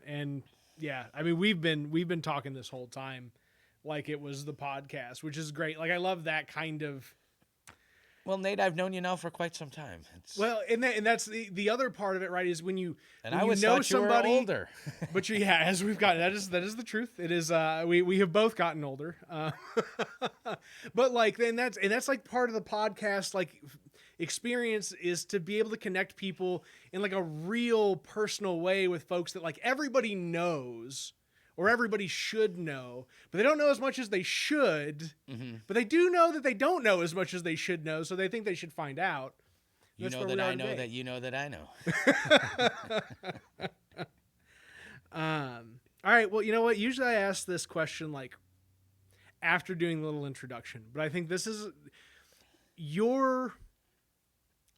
And yeah, I mean, we've been talking this whole time like it was the podcast, which is great. Like, I love that kind of. Well, Nate, I've known you now for quite some time. Well, and that's the other part of it, right? Is when you And when I you always know thought you were somebody older. But as we've gotten, that is the truth. It is, we have both gotten older. But like, that's like part of the podcast, like experience is to be able to connect people in like a real personal way with folks that like everybody knows or everybody should know, but they don't know as much as they should, but they do know that they don't know as much as they should know. So they think they should find out. You know that I know that you know that I know. All right. Well, you know what? Usually I ask this question like after doing a little introduction, but I think this is your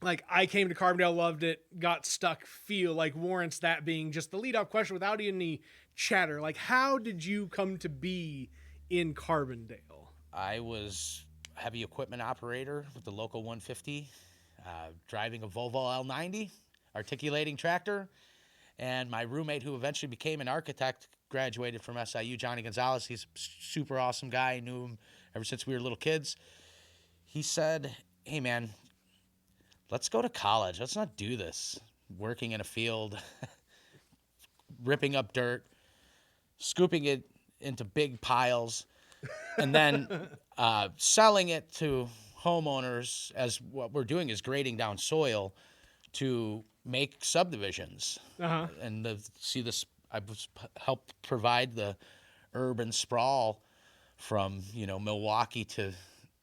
like I came to Carbondale, loved it, got stuck. Feel like warrants that being just the lead off question without any chatter. Like, how did you come to be in Carbondale? I was a heavy equipment operator with the local 150, driving a Volvo L90, articulating tractor. And my roommate, who eventually became an architect, graduated from SIU, Johnny Gonzalez. He's a super awesome guy. I knew him ever since we were little kids. He said, hey, man, let's go to college. Let's not do this. Working in a field, ripping up dirt, scooping it into big piles, and then selling it to homeowners as what we're doing is grading down soil to make subdivisions. And I helped provide the urban sprawl from, Milwaukee to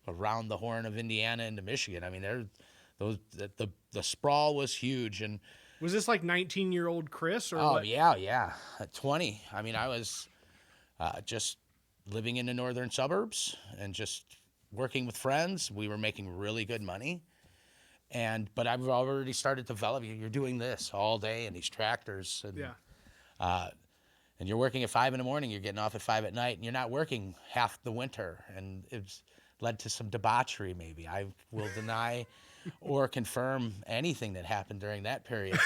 around the Horn of Indiana into Michigan. I mean, the sprawl was huge. And was this like 19-year-old Chris or what? Yeah. At 20. I mean, I was just living in the northern suburbs and just working with friends. We were making really good money. But I've already started to develop. You're doing this all day in these tractors. And, and you're working at 5 a.m. You're getting off at 5 p.m, and you're not working half the winter. And it's led to some debauchery, maybe. I will deny or confirm anything that happened during that period.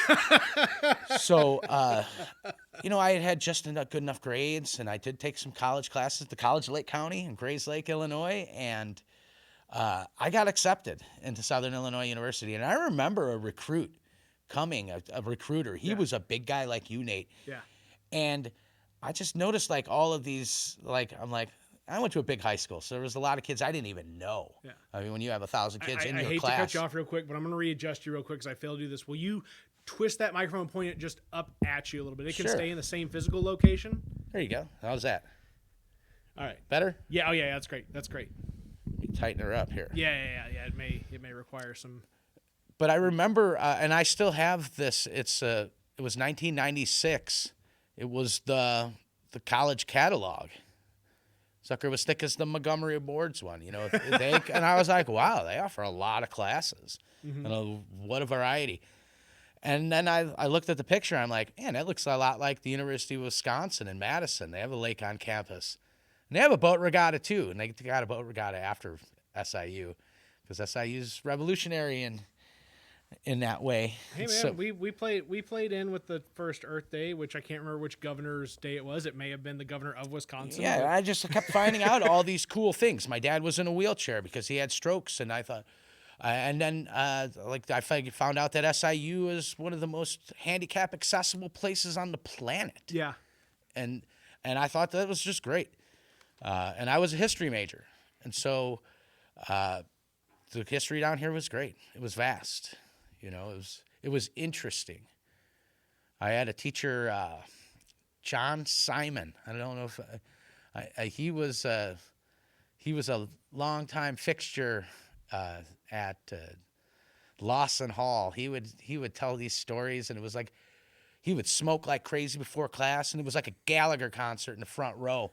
So, I had just good enough grades, and I did take some college classes at the College of Lake County in Grays Lake, Illinois, and I got accepted into Southern Illinois University. And I remember a recruit coming, a recruiter. He was a big guy like you, Nate. Yeah. And I just noticed like all of these, I went to a big high school, so there was a lot of kids I didn't even know. Yeah. I mean, when you have 1,000 kids in your class. I hate to cut you off real quick, but I'm going to readjust you real quick because I failed to do this. Will you twist that microphone and point it just up at you a little bit? It can stay in the same physical location. There you go. How's that? All right. Better? Yeah. Oh, yeah. That's great. That's great. You tighten her up here. Yeah. It may require some. But I remember, and I still have this. It was 1996. It was the college catalog. Sucker was thick as the Montgomery Boards one, and I was like, wow, they offer a lot of classes. And what a variety. And then I looked at the picture. I'm like, man, that looks a lot like the University of Wisconsin in Madison. They have a lake on campus. And they have a boat regatta, too. And they got a boat regatta after SIU because SIU's revolutionary in that way. Hey, man, we played in with the first Earth Day, which I can't remember which governor's day it was. It may have been the governor of Wisconsin. Yeah, I just kept finding out all these cool things. My dad was in a wheelchair because he had strokes, and I thought... and then, I found out that SIU is one of the most handicap accessible places on the planet. Yeah. And I thought that was just great. And I was a history major. And so the history down here was great. It was vast. It was interesting. I had a teacher, John Simon. I don't know if he was a longtime fixture at Lawson Hall. He would tell these stories, and it was like he would smoke like crazy before class, and it was like a Gallagher concert in the front row.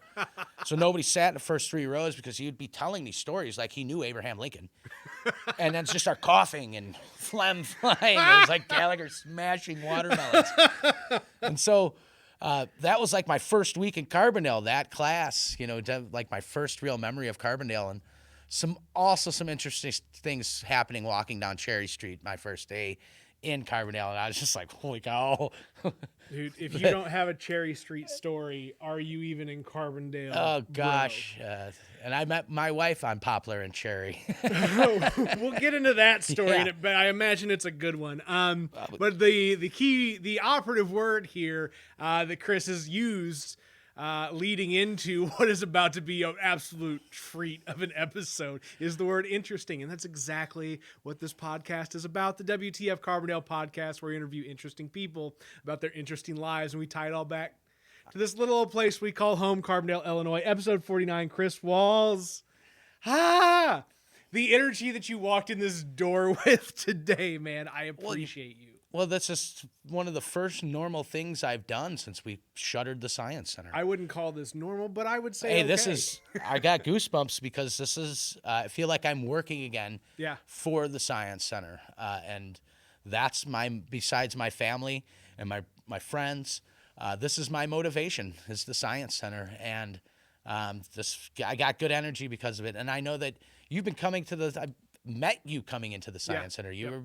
So nobody sat in the first 3 rows because he would be telling these stories like he knew Abraham Lincoln, and then just start coughing and phlegm flying. It was like Gallagher smashing watermelons. And so that was like my first week in Carbondale, that class, like my first real memory of Carbondale. And some interesting things happening walking down Cherry Street my first day in Carbondale, and I was just like, holy cow. Dude, if you don't have a Cherry Street story, are you even in Carbondale? Oh gosh, and I met my wife on Poplar and Cherry. We'll get into that story, Yeah. but I imagine it's a good one. But the operative word here that Chris has used leading into what is about to be an absolute treat of an episode is the word interesting. And that's exactly what this podcast is about. The WTF Carbondale podcast, where we interview interesting people about their interesting lives. And we tie it all back to this little old place we call home, Carbondale, Illinois. Episode 49, Chris Walls. The energy that you walked in this door with today, man. I appreciate you. Well, that's just one of the first normal things I've done since we shuttered the Science Center. I wouldn't call this normal, but I would say Hey, okay. this is, I got goosebumps because this is, I feel like I'm working again for the Science Center. And that's besides my family and my friends, this is my motivation, is the Science Center. And I got good energy because of it. And I know that you've been coming I met you coming into the Science Center. You were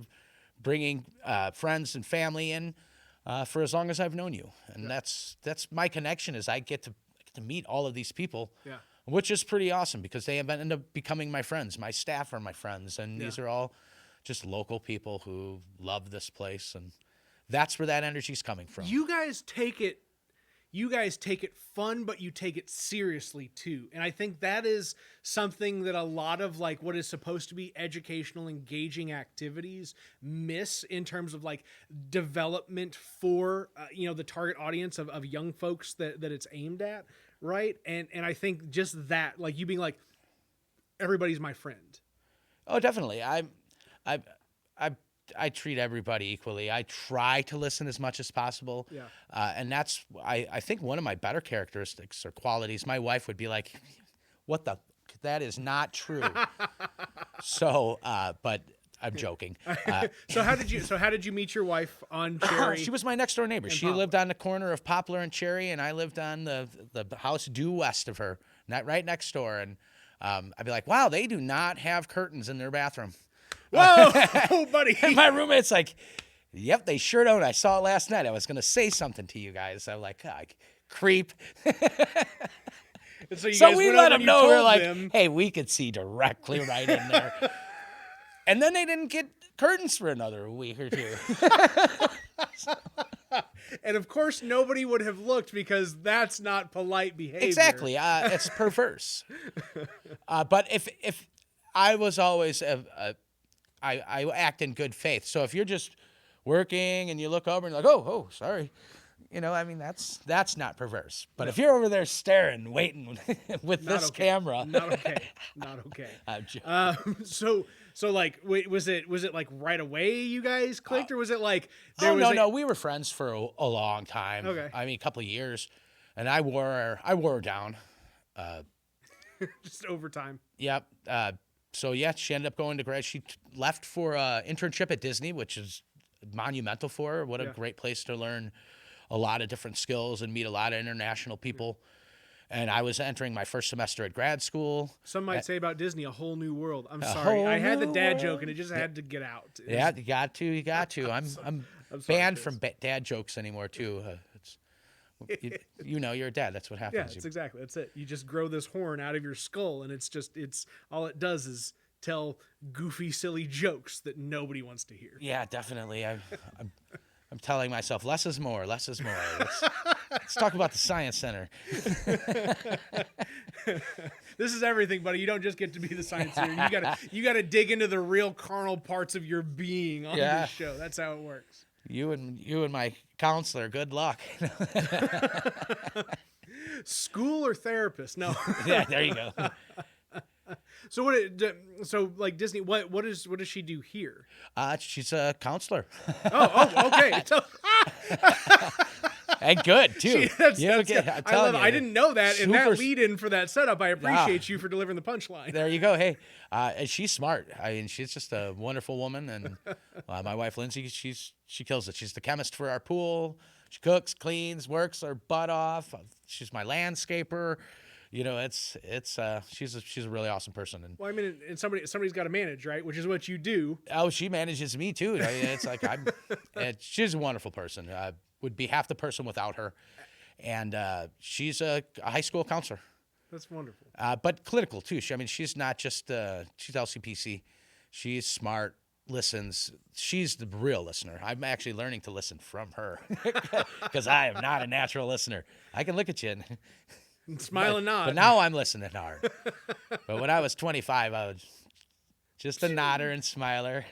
bringing friends and family in for as long as I've known you, and that's my connection. Is I get to meet all of these people, which is pretty awesome because they have ended up becoming my friends. My staff are my friends, and these are all just local people who love this place, and that's where that energy's coming from. You guys take it fun, but you take it seriously too. And I think that is something that a lot of like what is supposed to be educational, engaging activities miss in terms of like development for, the target audience of young folks that it's aimed at. Right. And I think just that, like you being like, everybody's my friend. Oh, definitely. I treat everybody equally. I try to listen as much as possible. Yeah. And that's, I think one of my better characteristics or qualities. My wife would be like, what the, that is not true. So, but I'm joking. So how did you meet your wife on Cherry? She was my next door neighbor. She lived on the corner of Poplar and Cherry, and I lived on the house due west of her, not right next door. And I'd be like, wow, they do not have curtains in their bathroom. Whoa, buddy. And my roommate's like, yep, they sure don't. I saw it last night. I was going to say something to you guys. I'm like, creep. So we let them know. We're like, hey, we could see directly right in there. And then they didn't get curtains for another week or two. And of course, nobody would have looked because that's not polite behavior. Exactly. It's perverse. But if I was always I act in good faith. So if you're just working and you look over and you're like, oh, sorry. That's not perverse. But if you're over there staring, waiting with this camera. Not okay. I'm joking. So like, wait, was it like right away you guys clicked, or was it like no, we were friends for a long time. Okay. I mean, a couple of years, and I wore her down. Just over time. Yep. So yeah, she ended up going to grad. She left for an internship at Disney, which is monumental for her. What a great place to learn a lot of different skills and meet a lot of international people. And I was entering my first semester at grad school. Some might say about Disney, a whole new world. I'm sorry. I had the dad joke, and it just had to get out. Yeah, you got to. I'm banned from dad jokes anymore, too. You're a dad. That's what happens. Yeah, that's it. You just grow this horn out of your skull, and it's all it does is tell goofy, silly jokes that nobody wants to hear. Yeah, definitely. I'm telling myself, less is more. Less is more. Let's talk about the Science Center. This is everything, buddy. You don't just get to be the Science Center. You gotta dig into the real carnal parts of your being on this show. That's how it works. You and my counselor, good luck. School or therapist? No. Yeah, there you go. So like Disney, what does she do here? She's a counselor. Oh, okay. And good too. I didn't know that, and that lead in for that setup. I appreciate you for delivering the punchline. There you go. Hey, and she's smart. I mean, she's just a wonderful woman, and my wife Lindsay, she kills it. She's the chemist for our pool. She cooks, cleans, works her butt off. She's my landscaper. She's a really awesome person. And well, I mean, and somebody's got to manage, right? Which is what you do. Oh, she manages me too. I mean, it's like she's a wonderful person. would be half the person without her. And she's a high school counselor. That's wonderful. But clinical too. She's not just she's LCPC. She's smart, listens. She's the real listener. I'm actually learning to listen from her because I am not a natural listener. I can look at you and smile and nod. But now I'm listening hard. But when I was 25, I was just a nodder and smiler.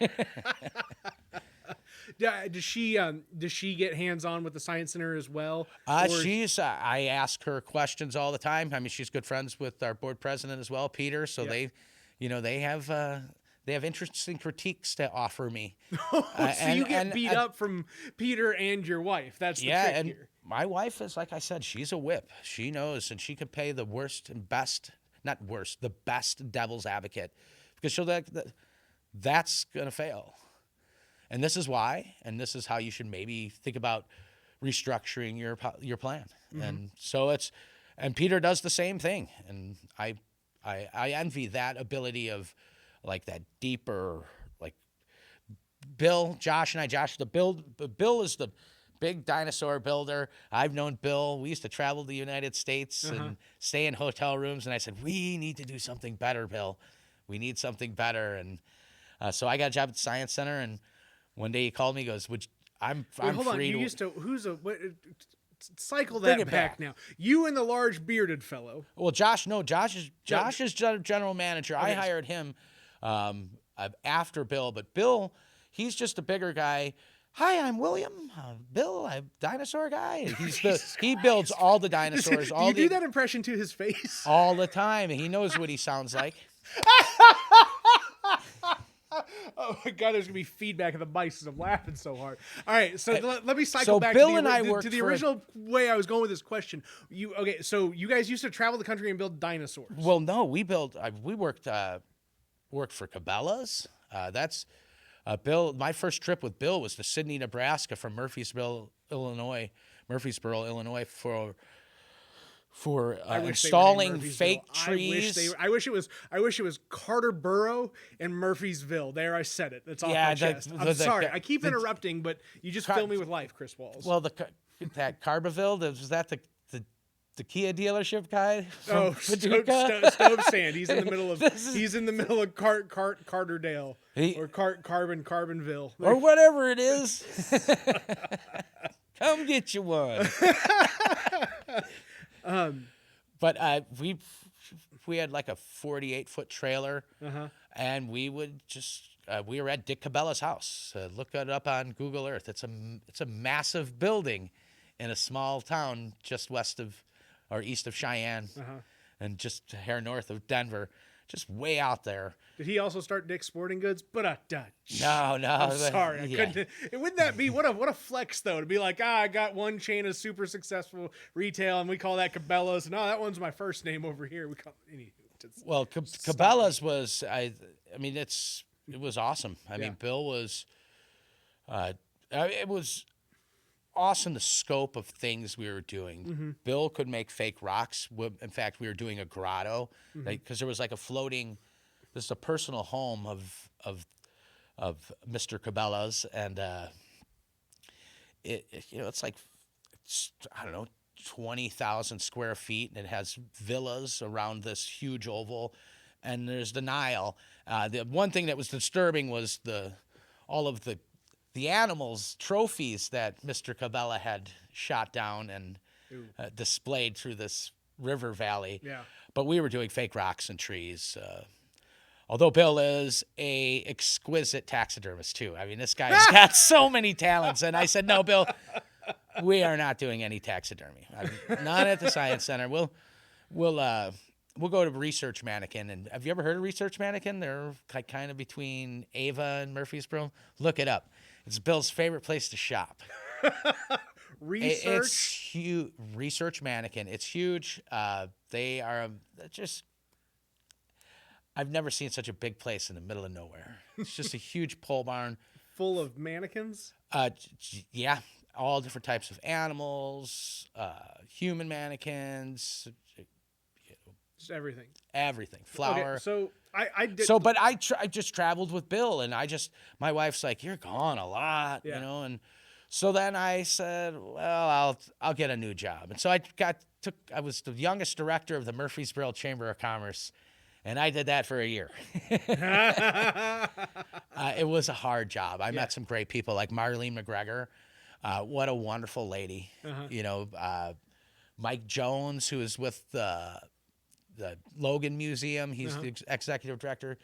Does she get hands-on with the Science Center as well? I ask her questions all the time. She's good friends with our board president as well, Peter. So they have interesting critiques to offer me. So you get beat up from Peter and your wife. That's the trick and here. My wife is, like I said, she's a whip. She knows, and she could pay the worst and best, not worst, the best devil's advocate, because she'll that's gonna fail. And this is why, and this is how you should maybe think about restructuring your plan. Mm-hmm. And so and Peter does the same thing. And I envy that ability of like that deeper, like Bill, Josh, Bill is the big dinosaur builder. I've known Bill. We used to travel to the United States and stay in hotel rooms. And I said, we need to do something better, Bill. We need something better. And so I got a job at the Science Center, and one day he called me, he goes, I'm hold free on. to... Cycle that back now. You and the large bearded fellow. Well, Josh is general manager. Okay. I hired him after Bill, but Bill, he's just a bigger guy. Hi, I'm William. Bill, I'm dinosaur guy. He builds all the dinosaurs. Do you do that impression to his face? All the time. He knows what he sounds like. Oh my God, there's gonna be feedback in the mics because I'm laughing so hard. All right, so let me cycle back Bill to the original way I was going with this question. So you guys used to travel the country and build dinosaurs. Well, no, we worked for Cabela's. That's Bill. My first trip with Bill was to Sydney, Nebraska, from Murfreesboro, Illinois, for installing fake trees. I wish it was Carterboro and Murfreesville. There, I said it. That's off my chest. I'm sorry. I keep interrupting, but you just fill me with life, Chris Walls. Well, that Carbondale, was that the Kia dealership guy? Stove Sand. He's in the middle of Carterdale or Carbonville or whatever it is. Come get you one. But we had like a 48-foot trailer, and we would we were at Dick Cabela's house. Look it up on Google Earth. It's a massive building in a small town just west of or east of Cheyenne, and just hair north of Denver, just way out there. Did he also start Dick's Sporting Goods? No. I'm sorry. I couldn't. Wouldn't that be what a flex though to be like, I got one chain of super successful retail and we call that Cabela's. No, that one's my first name over here. We call Well, Cabela's was it was awesome. I mean, Bill was it was awesome, the scope of things we were doing. Bill could make fake rocks. In fact, we were doing a grotto because there was like a floating. This is a personal home of Mr. Cabela's, and it's like I don't know, 20,000 square feet, and it has villas around this huge oval, and there's the Nile. The one thing that was disturbing was all of the animals, trophies that Mr. Cabela had shot down and displayed through this river valley. Yeah. But we were doing fake rocks and trees. Although Bill is a exquisite taxidermist too. I mean, this guy's got so many talents. And I said, no, Bill, we are not doing any taxidermy. Not at the Science Center. We'll go to Research Mannequin. And have you ever heard of Research Mannequin? They're kind of between Ava and Murfreesboro. Look it up. It's Bill's favorite place to shop. It's huge. Research Mannequin. It's huge. They are just. I've never seen such a big place in the middle of nowhere. It's just a huge pole barn full of mannequins. Yeah, all different types of animals, human mannequins. Just everything. Everything. Flour. Okay, so I did. But I just traveled with Bill, and my wife's like, "You're gone a lot," and So then I said, well, I'll get a new job. And so I was the youngest director of the Murfreesboro Chamber of Commerce, and I did that for a year. It was a hard job. I met some great people like Marlene McGregor. What a wonderful lady. You know, Mike Jones, who is with the Logan Museum. He's the executive director.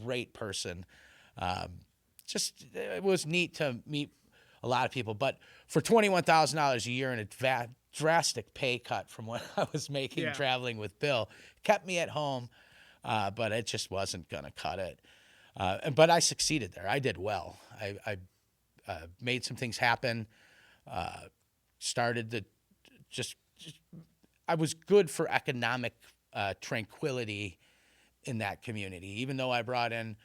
Great person. Just it was neat to meet a lot of people. But for $21,000 a year and a drastic pay cut from what I was making traveling with Bill, kept me at home. But it just wasn't going to cut it. But I succeeded there. I did well. I made some things happen. Started to just I was good for economic tranquility in that community, even though I brought in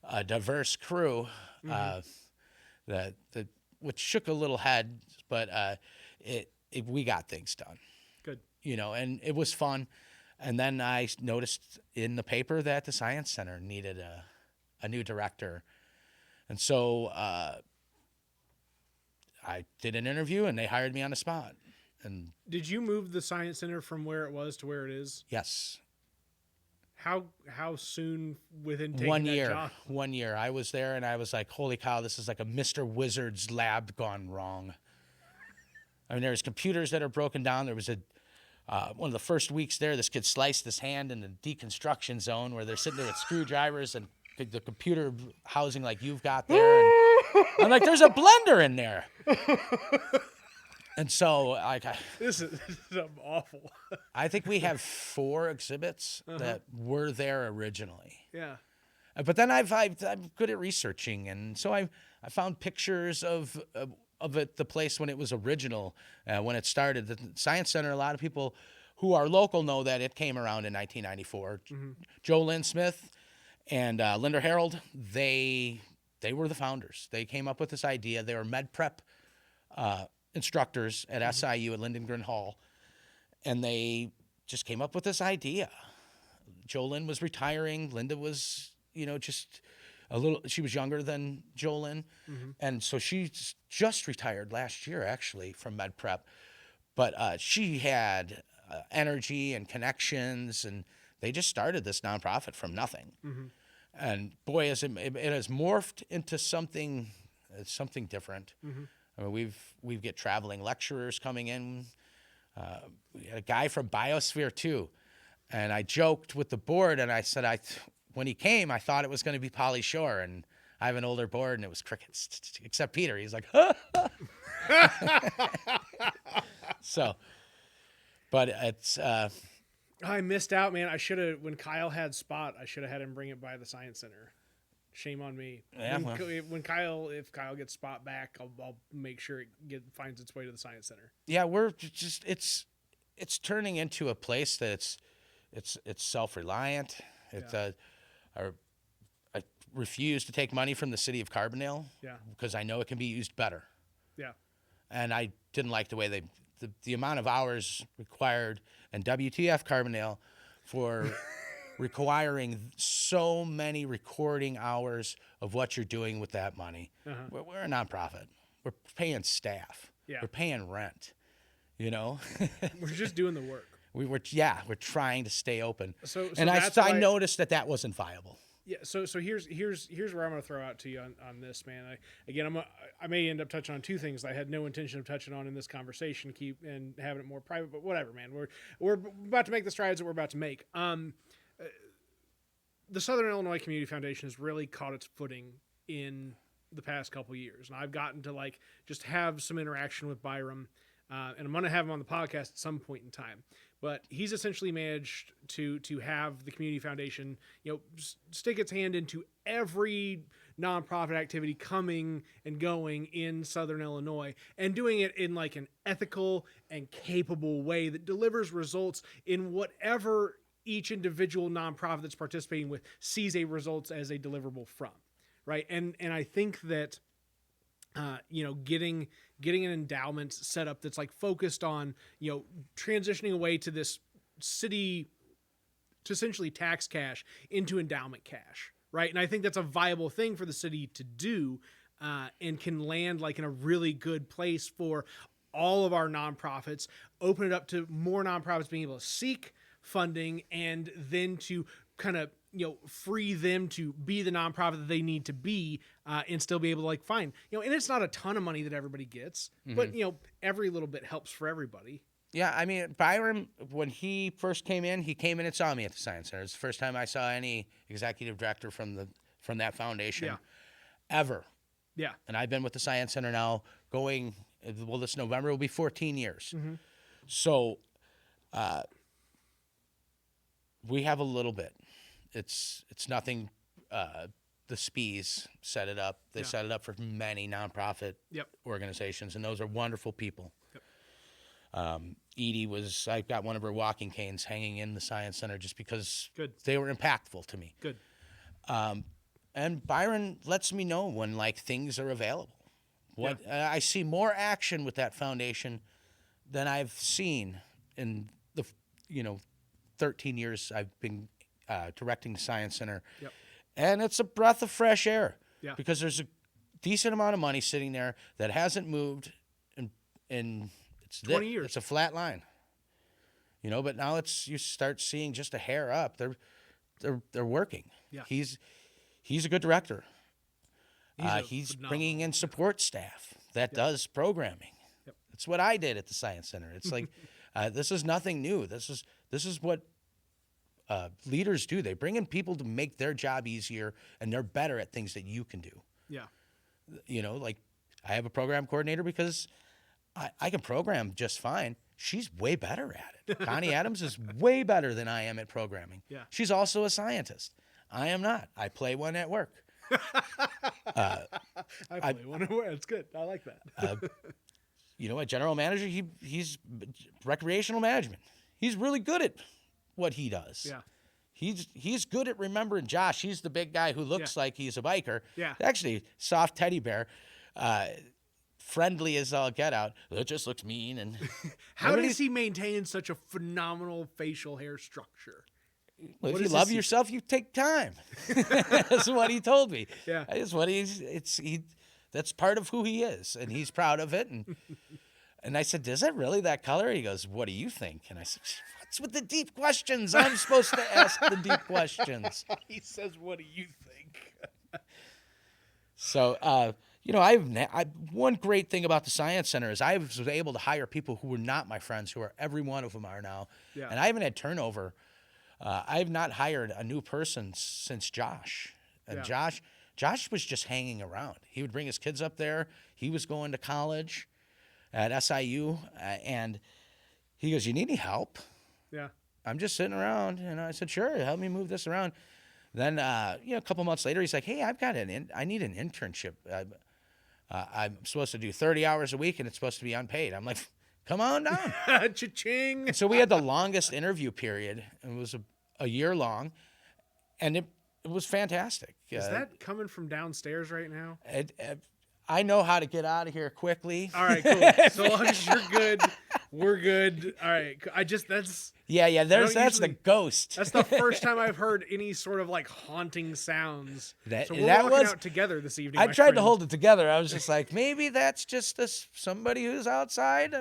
a diverse crew that which shook a little head, but we got things done. Good. You know, and it was fun. And then I noticed in the paper that the Science Center needed a new director. And so I did an interview, and they hired me on the spot. And did you move the Science Center from where it was to where it is? yes. How soon within taking 1 that year? job? 1 year. I was there, and I was like, holy cow, this is like a Mr. Wizard's lab gone wrong. I mean, there's computers that are broken down. There was one of the first weeks there, this kid sliced his hand in the deconstruction zone where they're sitting there with screwdrivers and the computer housing like you've got there. And I'm like, there's a blender in there. And so this is awful. I think we have 4 exhibits that were there originally. Yeah. But then I'm good at researching, and so I found pictures of it, the place when it was original, when it started. The Science Center, a lot of people who are local know that it came around in 1994. Joe Lynn Smith and Linda Harold, they were the founders. They came up with this idea. They were med prep instructors at SIU at Lindengren Hall, and they just came up with this idea. Jolyn was retiring. Linda was, just she was younger than Jolyn. And so she just retired last year, actually, from med prep. But she had energy and connections, and they just started this nonprofit from nothing. And boy, it has morphed into something different. I mean, we get traveling lecturers coming in. We had a guy from Biosphere too, and I joked with the board, and I said, when he came, I thought it was going to be Pauly Shore, and I have an older board, and it was crickets, except Peter. He's like, so, but it's. I missed out, man. I should have, when Kyle had Spot, I should have had him bring it by the Science Center. Shame on me. Yeah, if Kyle gets Spot back, I'll make sure it finds its way to the Science Center. Yeah, we're just it's turning into a place that's it's self-reliant. It's I refuse to take money from the city of Carbondale. Yeah. Because I know it can be used better. Yeah. And I didn't like the way the amount of hours required in WTF Carbondale for requiring so many recording hours of what you're doing with that money. We're a nonprofit. We're paying staff. Yeah. We're paying rent. We're just doing the work. We're trying to stay open. So and I noticed that wasn't viable. Yeah. So here's where I'm going to throw out to you on this, man. I may end up touching on 2 things I had no intention of touching on in this conversation, and having it more private, but whatever, man. We're about to make the strides that we're about to make. The Southern Illinois Community Foundation has really caught its footing in the past couple years, and I've gotten to just have some interaction with Byram, and I'm going to have him on the podcast at some point in time. But he's essentially managed to have the community foundation, stick its hand into every nonprofit activity coming and going in Southern Illinois, and doing it in an ethical and capable way that delivers results in whatever each individual nonprofit that's participating with sees a results as a deliverable from, right? And I think that getting an endowment set up that's focused on transitioning away to this city to essentially tax cash into endowment cash, right? And I think that's a viable thing for the city to do. and can land like in a really good place for all of our nonprofits, open it up to more nonprofits being able to seek funding, and then to kind of, free them to be the nonprofit that they need to be, and still be able to like find, and it's not a ton of money that everybody gets, but every little bit helps for everybody. Yeah, I mean, Byron, when he first came in and saw me at the Science Center. It's the first time I saw any executive director from that foundation ever. Yeah. And I've been with the Science Center now this November will be 14 years. So we have a little bit. It's nothing. The SPEEs set it up. They set it up for many nonprofit organizations, and those are wonderful people. Edie I got one of her walking canes hanging in the Science Center just because they were impactful to me. Good. And Byron lets me know when like things are available. I see more action with that foundation than I've seen in the 13 years I've been directing the Science Center. And it's a breath of fresh air because there's a decent amount of money sitting there that hasn't moved in it's 20 years. It's a flat line, but now you start seeing just a hair up. They're working. He's a good director. He's bringing in support staff that does programming. That's what I did at the Science Center. It's like this is nothing new. This is what leaders do. They bring in people to make their job easier, and they're better at things that you can do. Like I have a program coordinator because I can program just fine. She's way better at it. Connie Adams is way better than I am at programming. She's also a scientist. I am not. I play one at work. I play one at work. It's good. I like that. A general manager, he's recreational management. He's really good at what he does. He's good at remembering Josh. He's the big guy who looks like he's a biker. Actually, soft teddy bear. Friendly as all get out. It just looks mean. And how does he maintain such a phenomenal facial hair structure? Well, if you love yourself, you take time. That's what he told me. That's what that's part of who he is, and he's proud of it. And I said, "Is it really that color?" He goes, "What do you think?" And I said, "What's with the deep questions? I'm supposed to ask the deep questions." He says, "What do you think?" So, one great thing about the Science Center is I was able to hire people who were not my friends, who are every one of them are now. And I haven't had turnover. I have not hired a new person since Josh. And Josh was just hanging around. He would bring his kids up there. He was going to college at SIU. And he goes, "You need any help?" "I'm just sitting around." And I said, "Sure, help me move this around." Then, a couple months later, he's like, "Hey, I need an internship. I'm supposed to do 30 hours a week, and it's supposed to be unpaid." I'm like, "Come on down." Cha-ching. So we had the longest interview period. It was a year long, and it was fantastic. Is that coming from downstairs right now? I know how to get out of here quickly. All right, cool. So long as you're good, we're good. All right. That's the ghost. That's the first time I've heard any sort of like haunting sounds. So we're walking out together this evening. I tried to hold it together. I was just like, maybe that's just somebody who's outside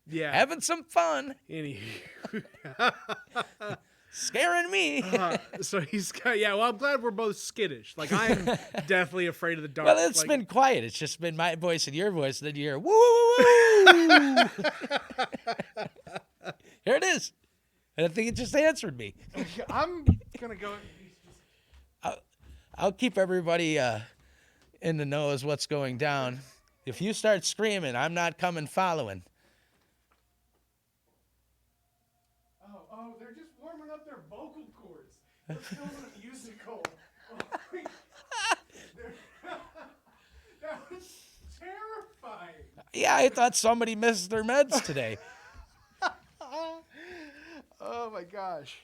having some fun. Anywho. Scaring me. So he's well, I'm glad we're both skittish. Like I'm definitely afraid of the dark. Well, it's been quiet. It's just been my voice and your voice, and then you hear woo woo woo. Here it is. And I think it just answered me. I'm gonna go. I'll keep everybody in the know as what's going down. If you start screaming, I'm not coming following. Oh, they're just warming up their vocal cords. They're filming a musical. That was terrifying. Yeah, I thought somebody missed their meds today. Oh my gosh.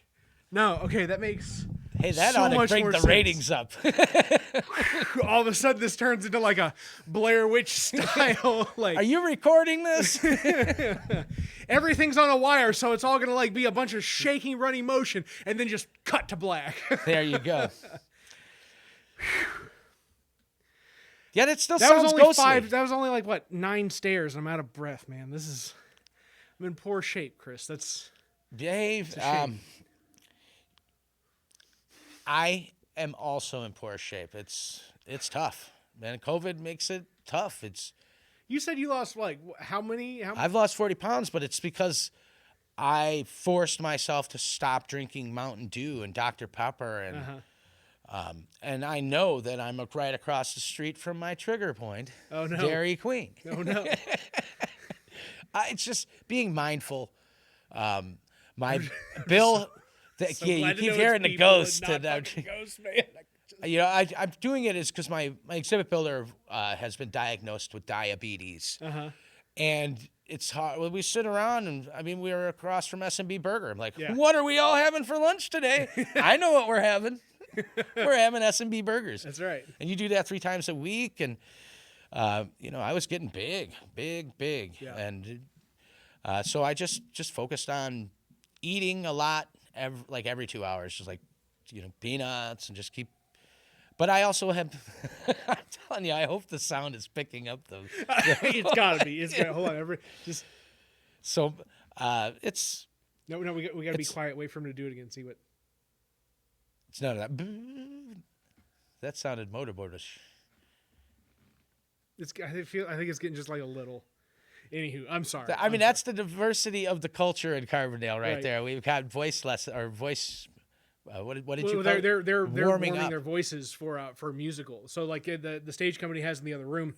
No, okay, that makes that so ought to much bring more the sense. ratings up. All of a sudden, this turns into like a Blair Witch style. Like, are you recording this? Everything's on a wire, so it's all gonna like be a bunch of shaking, running motion, and then just cut to black. There you go. Yeah, that still That was sounds only ghostly. 5. That was only like what 9 stairs. I'm out of breath, man. I'm in poor shape, Chris. That's Dave, a shame. I am also in poor shape. It's tough, man. COVID makes it tough. You said you lost like how many? I've lost 40 pounds, but it's because I forced myself to stop drinking Mountain Dew and Dr. Pepper, and I know that I'm right across the street from my trigger point, Oh no, Dairy Queen. oh no. It's just being mindful. My Bill, So you glad to keep know hearing it's the people ghost. and not And, fucking ghosts, man. I'm doing it is because my exhibit builder has been diagnosed with diabetes. And it's hard. Well, we sit around and we were across from S&B Burger. I'm like, Yeah. what are we all having for lunch today? I know what we're having. We're having S&B Burgers. That's right. And you do that 3 times a week. And, I was getting big. Yeah. And so I just focused on eating a lot, every 2 hours, just like, peanuts and just keep. But I also have, I'm telling you, I hope the sound is picking up the. It's gotta be. It's gotta, hold on. So it's. No. We gotta be quiet. Wait for him to do it again. See what. It's none of that. That sounded motorboatish. I think it's getting just like a little. Anywho, I'm sorry. That's the diversity of the culture in Carbondale right there. We've got voice. What did you call it? They're warming up. their voices for musical. So like the stage company has in the other room.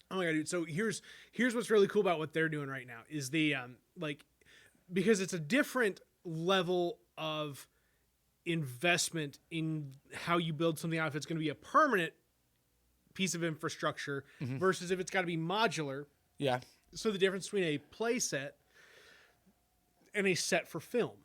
Oh my god, dude! So here's what's really cool about what they're doing right now is the because it's a different level of investment in how you build something out. If it's going to be a permanent piece of infrastructure versus if it's got to be modular. Yeah. So the difference between a play set and a set for film.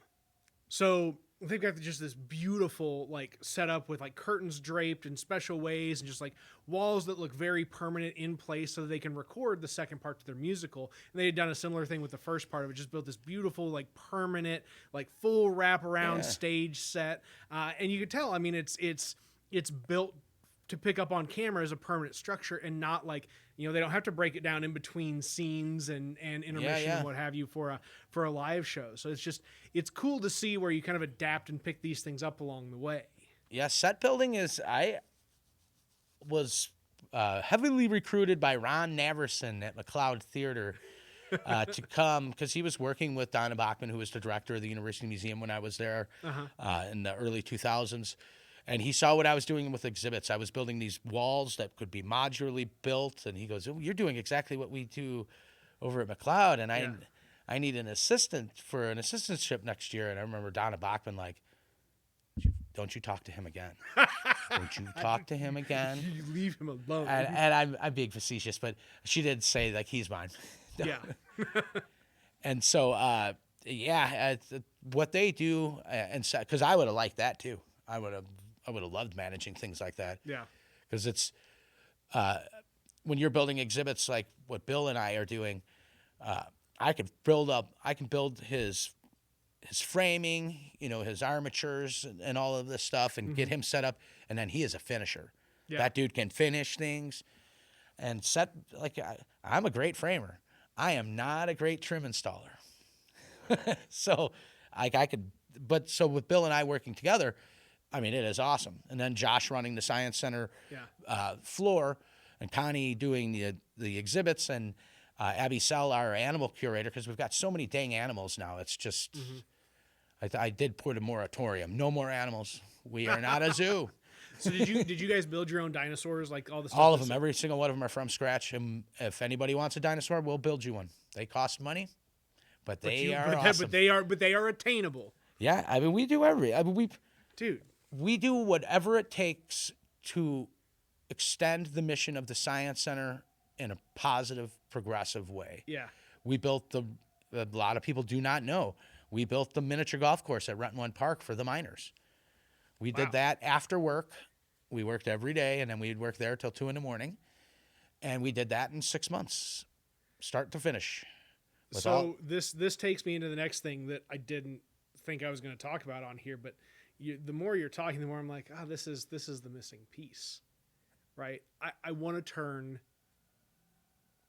So they've got just this beautiful like setup with like curtains draped in special ways and just like walls that look very permanent in place so that they can record the second part to their musical. And they had done a similar thing with the first part of it, just built this beautiful like permanent like full wraparound stage set. And you could tell, it's built to pick up on camera as a permanent structure and not like, they don't have to break it down in between scenes and intermission and what have you for a live show. So it's cool to see where you kind of adapt and pick these things up along the way. Yeah, set building I was heavily recruited by Ron Naverson at McLeod Theater to come because he was working with Donna Bachman, who was the director of the University Museum when I was there in the early 2000s. And he saw what I was doing with exhibits. I was building these walls that could be modularly built. And he goes, oh, you're doing exactly what we do over at McLeod. And I need an assistant for an assistantship next year. And I remember Donna Bachman like, don't you talk to him again. Don't you talk to him again. You leave him alone. And I'm being facetious, but she did say, like, he's mine. Yeah. And so, what they do, and because I would have liked that too. I would have loved managing things like that. Yeah. Because it's when you're building exhibits like what Bill and I are doing, I can build his framing, his armatures and all of this stuff and get him set up, and then he is a finisher. Yeah. That dude can finish things and set I'm a great framer. I am not a great trim installer. So so with Bill and I working together, it is awesome. And then Josh running the Science Center floor, and Connie doing the exhibits, and Abby Sell, our animal curator, because we've got so many dang animals now. It's just, I did put a moratorium. No more animals. We are not a zoo. So did you guys build your own dinosaurs, like all the stuff? All of them. Every single one of them are from scratch. And if anybody wants a dinosaur, we'll build you one. They cost money, but they are awesome. But they are attainable. Yeah, we do Dude. We do whatever it takes to extend the mission of the Science Center in a positive, progressive way. Yeah. We built a lot of people do not know, we built the miniature golf course at Renton One Park for the miners. We did that after work. We worked every day, and then we'd work there till 2 a.m. And we did that in 6 months, start to finish. This takes me into the next thing that I didn't think I was going to talk about on here, but the more you're talking, the more I'm like, this is the missing piece, right? I want to turn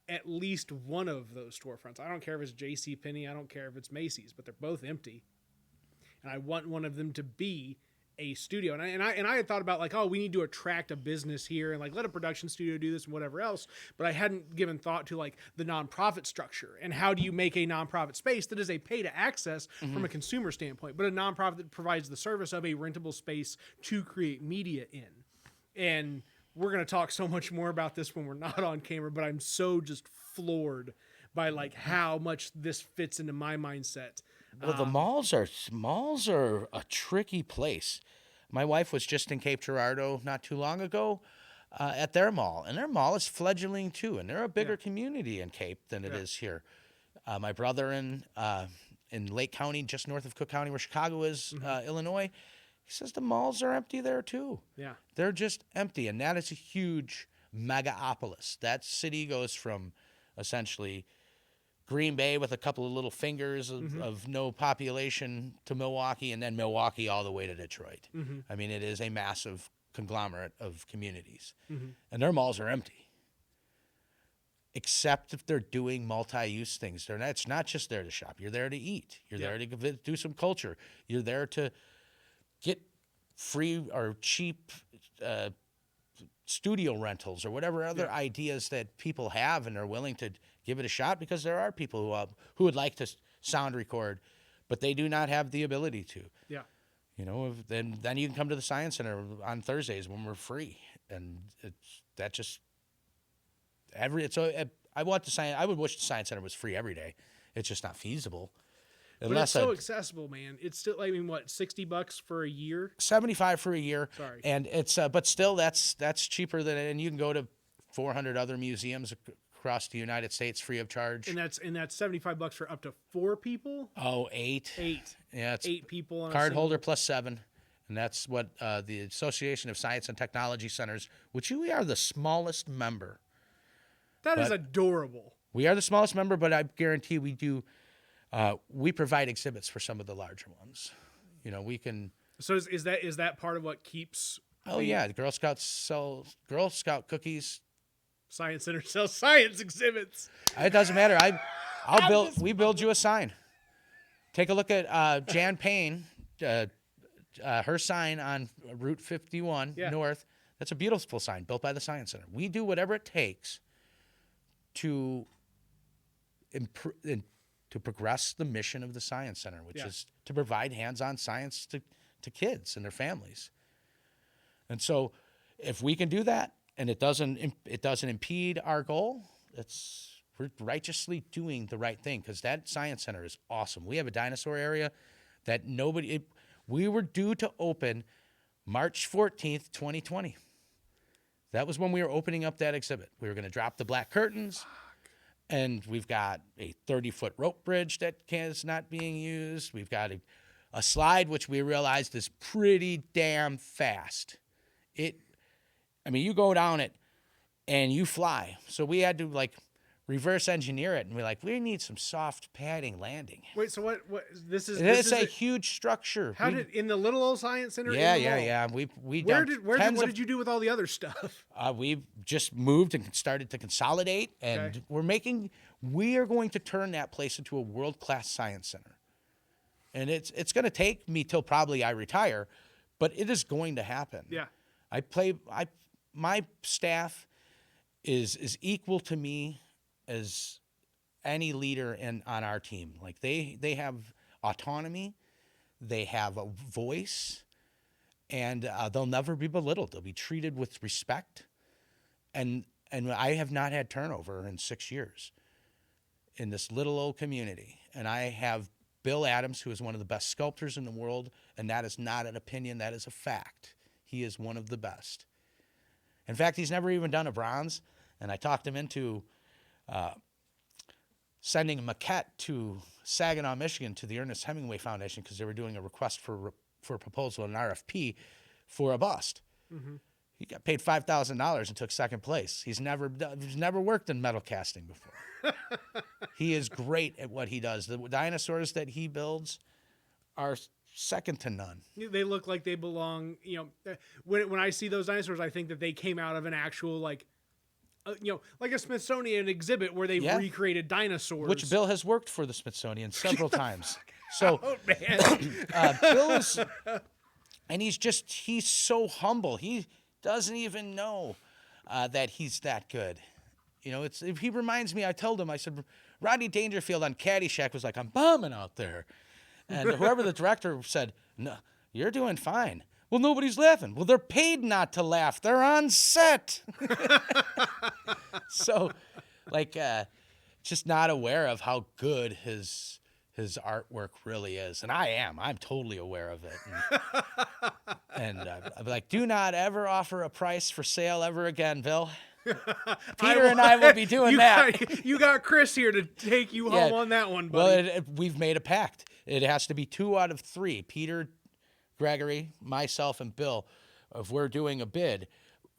at least one of those storefronts. I don't care if it's JCPenney, I don't care if it's Macy's, but they're both empty. And I want one of them to be a studio. And I had thought about like, oh, we need to attract a business here and like let a production studio do this and whatever else. But I hadn't given thought to like the nonprofit structure and how do you make a nonprofit space that is a pay to access from a consumer standpoint, but a nonprofit that provides the service of a rentable space to create media in. And we're going to talk so much more about this when we're not on camera, but I'm so just floored by like how much this fits into my mindset. Well, the malls are a tricky place. My wife was just in Cape Girardeau not too long ago at their mall, and their mall is fledgling too, and they're a bigger community in Cape than it is here. My brother in Lake County, just north of Cook County, where Chicago is, Illinois, he says the malls are empty there too. Yeah. They're just empty, and that is a huge megapolis. That city goes from essentially Green Bay with a couple of little fingers of no population to Milwaukee, and then Milwaukee all the way to Detroit. I mean, it is a massive conglomerate of communities, and their malls are empty, except if they're doing multi-use things. It's not just there to shop. You're there to eat. You're there to do some culture. You're there to get free or cheap studio rentals or whatever other ideas that people have and are willing to give it a shot, because there are people who would like to sound record, but they do not have the ability to. Yeah. You know, then you can come to the Science Center on Thursdays when we're free, and I would wish the Science Center was free every day. It's just not feasible. But it's so accessible, man. It's still, I mean, what, $60 for a year? 75 for a year. Sorry. And it's but still that's cheaper than, and you can go to 400 other museums across the United States free of charge. And that's $75 for up to 4 people? Oh, 8. 8. Yeah, it's 8 people on card holder plus 7. And that's what the Association of Science and Technology Centers, which we are the smallest member. That is adorable. We are the smallest member, but I guarantee we provide exhibits for some of the larger ones. You know, we can. So is that part of what keeps? Oh yeah, the Girl Scouts sell Girl Scout cookies. Science Center sells science exhibits. It doesn't matter. We build you a sign. Take a look at Jan Payne, her sign on Route 51 North. That's a beautiful sign built by the Science Center. We do whatever it takes to improve. To progress the mission of the Science Center, which is to provide hands-on science to kids and their families. And so if we can do that and it doesn't impede our goal, we're righteously doing the right thing, because that Science Center is awesome. We have a dinosaur area that we were due to open March 14th, 2020. That was when we were opening up that exhibit. We were going to drop the black curtains. And we've got a 30-foot rope bridge that is not being used. We've got a slide, which we realized is pretty damn fast. You go down it and you fly. So we had to reverse engineer it, and we're like, we need some soft padding landing. Wait, so what this is? It's a huge structure. How did in the little old Science Center? Yeah. What did you do with all the other stuff? We've just moved and started to consolidate, and we are going to turn that place into a world-class Science Center. And it's going to take me till probably I retire, but it is going to happen. Yeah. My staff is equal to me as any leader on our team. Like they have autonomy, they have a voice, and they'll never be belittled. They'll be treated with respect. And I have not had turnover in 6 years in this little old community. And I have Bill Adams, who is one of the best sculptors in the world, and that is not an opinion, that is a fact. He is one of the best. In fact, he's never even done a bronze, and I talked him into sending a maquette to Saginaw, Michigan, to the Ernest Hemingway Foundation, because they were doing a request for a proposal, an RFP, for a bust. Mm-hmm. He got paid $5,000 and took second place. He's never worked in metal casting before. He is great at what he does. The dinosaurs that he builds are second to none. They look like they belong. When I see those dinosaurs, I think that they came out of an actual like a Smithsonian exhibit where they've recreated dinosaurs. Which Bill has worked for the Smithsonian several times. So man. Bill is, and he's so humble. He doesn't even know that he's that good. He reminds me, I told him, I said, Rodney Dangerfield on Caddyshack was like, I'm bombing out there. And whoever the director said, no, you're doing fine. Well, nobody's laughing. Well, they're paid not to laugh. They're on set. So, just not aware of how good his artwork really is. And I am. I'm totally aware of it. And I'm like, do not ever offer a price for sale ever again, Bill. Peter and I will be doing that. You got Chris here to take you home on that one, buddy. Well, we've made a pact. It has to be 2 out of 3. Peter, Gregory, myself, and Bill. If we're doing a bid,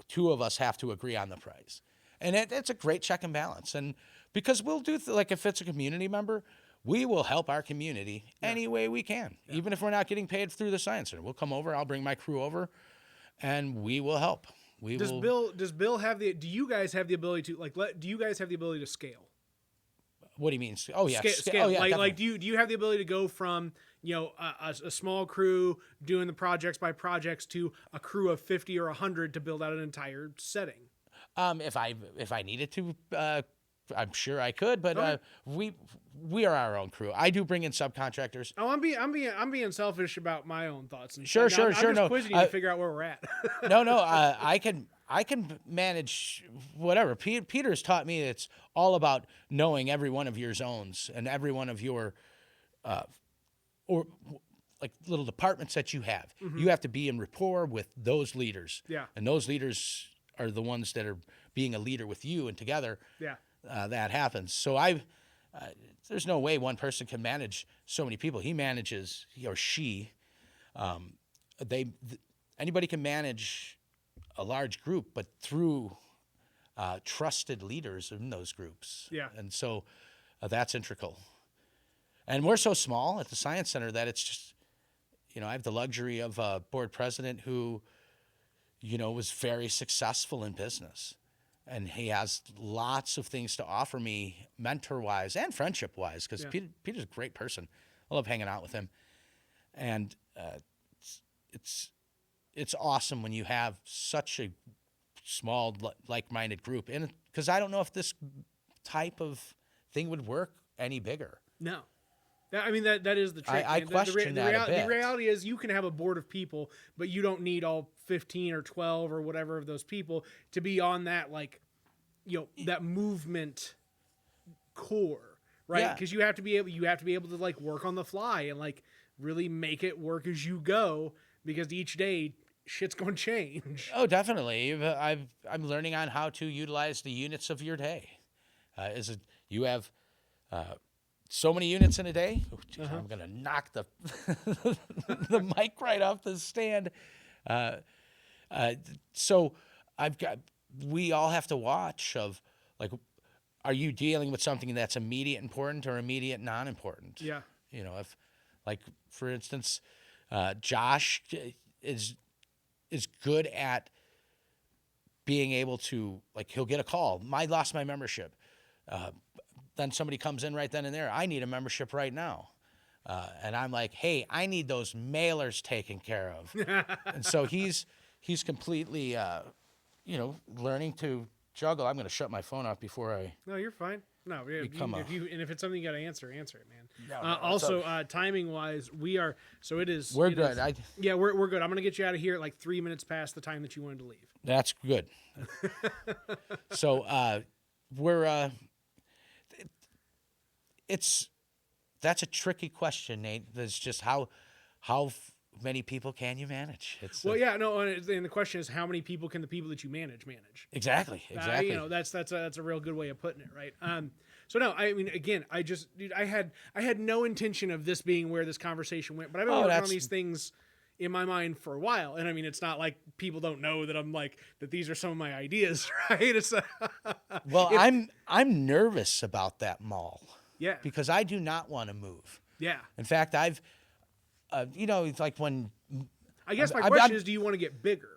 2 of us have to agree on the price. And it's a great check and balance. And because we'll do, if it's a community member, we will help our community any way we can. Yeah. Even if we're not getting paid through the Science Center. We'll come over, I'll bring my crew over, and we will help. Does Bill have do you guys have the ability to, do you guys have the ability to scale? What do you mean? Oh, yeah. Scale. Oh, yeah, do you have the ability to go from, a small crew doing the projects by projects to a crew of 50 or 100 to build out an entire setting? If I needed to, I'm sure I could, but we are our own crew. I do bring in subcontractors. Oh, I'm being selfish about my own thoughts. And sure. I'm just quizzing you to figure out where we're at. No. I can manage whatever. Peter's taught me it's all about knowing every one of your zones and every one of your, or like little departments that you have. Mm-hmm. You have to be in rapport with those leaders. Yeah. And those leaders are the ones that are being a leader with you, and together. Yeah. That happens. So there's no way one person can manage so many people. He manages, or she, anybody can manage a large group, but through trusted leaders in those groups. Yeah. And so that's integral. And we're so small at the Science Center that it's just, I have the luxury of a board president who, was very successful in business. And he has lots of things to offer me mentor-wise and friendship-wise, because Peter's a great person. I love hanging out with him. And it's awesome when you have such a small, like-minded group. And because I don't know if this type of thing would work any bigger. No. I mean, that is the trick. I question that a bit. The reality is you can have a board of people, but you don't need all 15 or 12 or whatever of those people to be on that, that movement core, right? Because you have to be able to work on the fly and really make it work as you go, because each day shit's going to change. Oh, definitely. I'm learning on how to utilize the units of your day. You have so many units in a day. Oh, geez, I'm going to knock the the mic right off the stand. So we all have to watch of, are you dealing with something that's immediate important or immediate non-important? Yeah. If, for instance, Josh is good at being able to, he'll get a call. I lost my membership. Then somebody comes in right then and there. I need a membership right now. And I'm like, hey, I need those mailers taken care of. And so he's completely, learning to juggle. I'm going to shut my phone off before I. No, you're fine. No, if it's something you got to answer it, man. No, also, timing wise, we're good. We're good. I'm going to get you out of here at 3 minutes past the time that you wanted to leave. That's good. So that's a tricky question, Nate. That's just how many people can you manage? And the question is, how many people can the people that you manage? Exactly. That's a real good way of putting it, right? So no, I mean, again, I had no intention of this being where this conversation went, but I've been working on these things in my mind for a while, and I mean, it's not like people don't know that I'm that these are some of my ideas, right? It's I'm nervous about that mall. Yeah. Because I do not want to move. Yeah. In fact, it's like when I guess my I'm- question I'm- is, do you want to get bigger?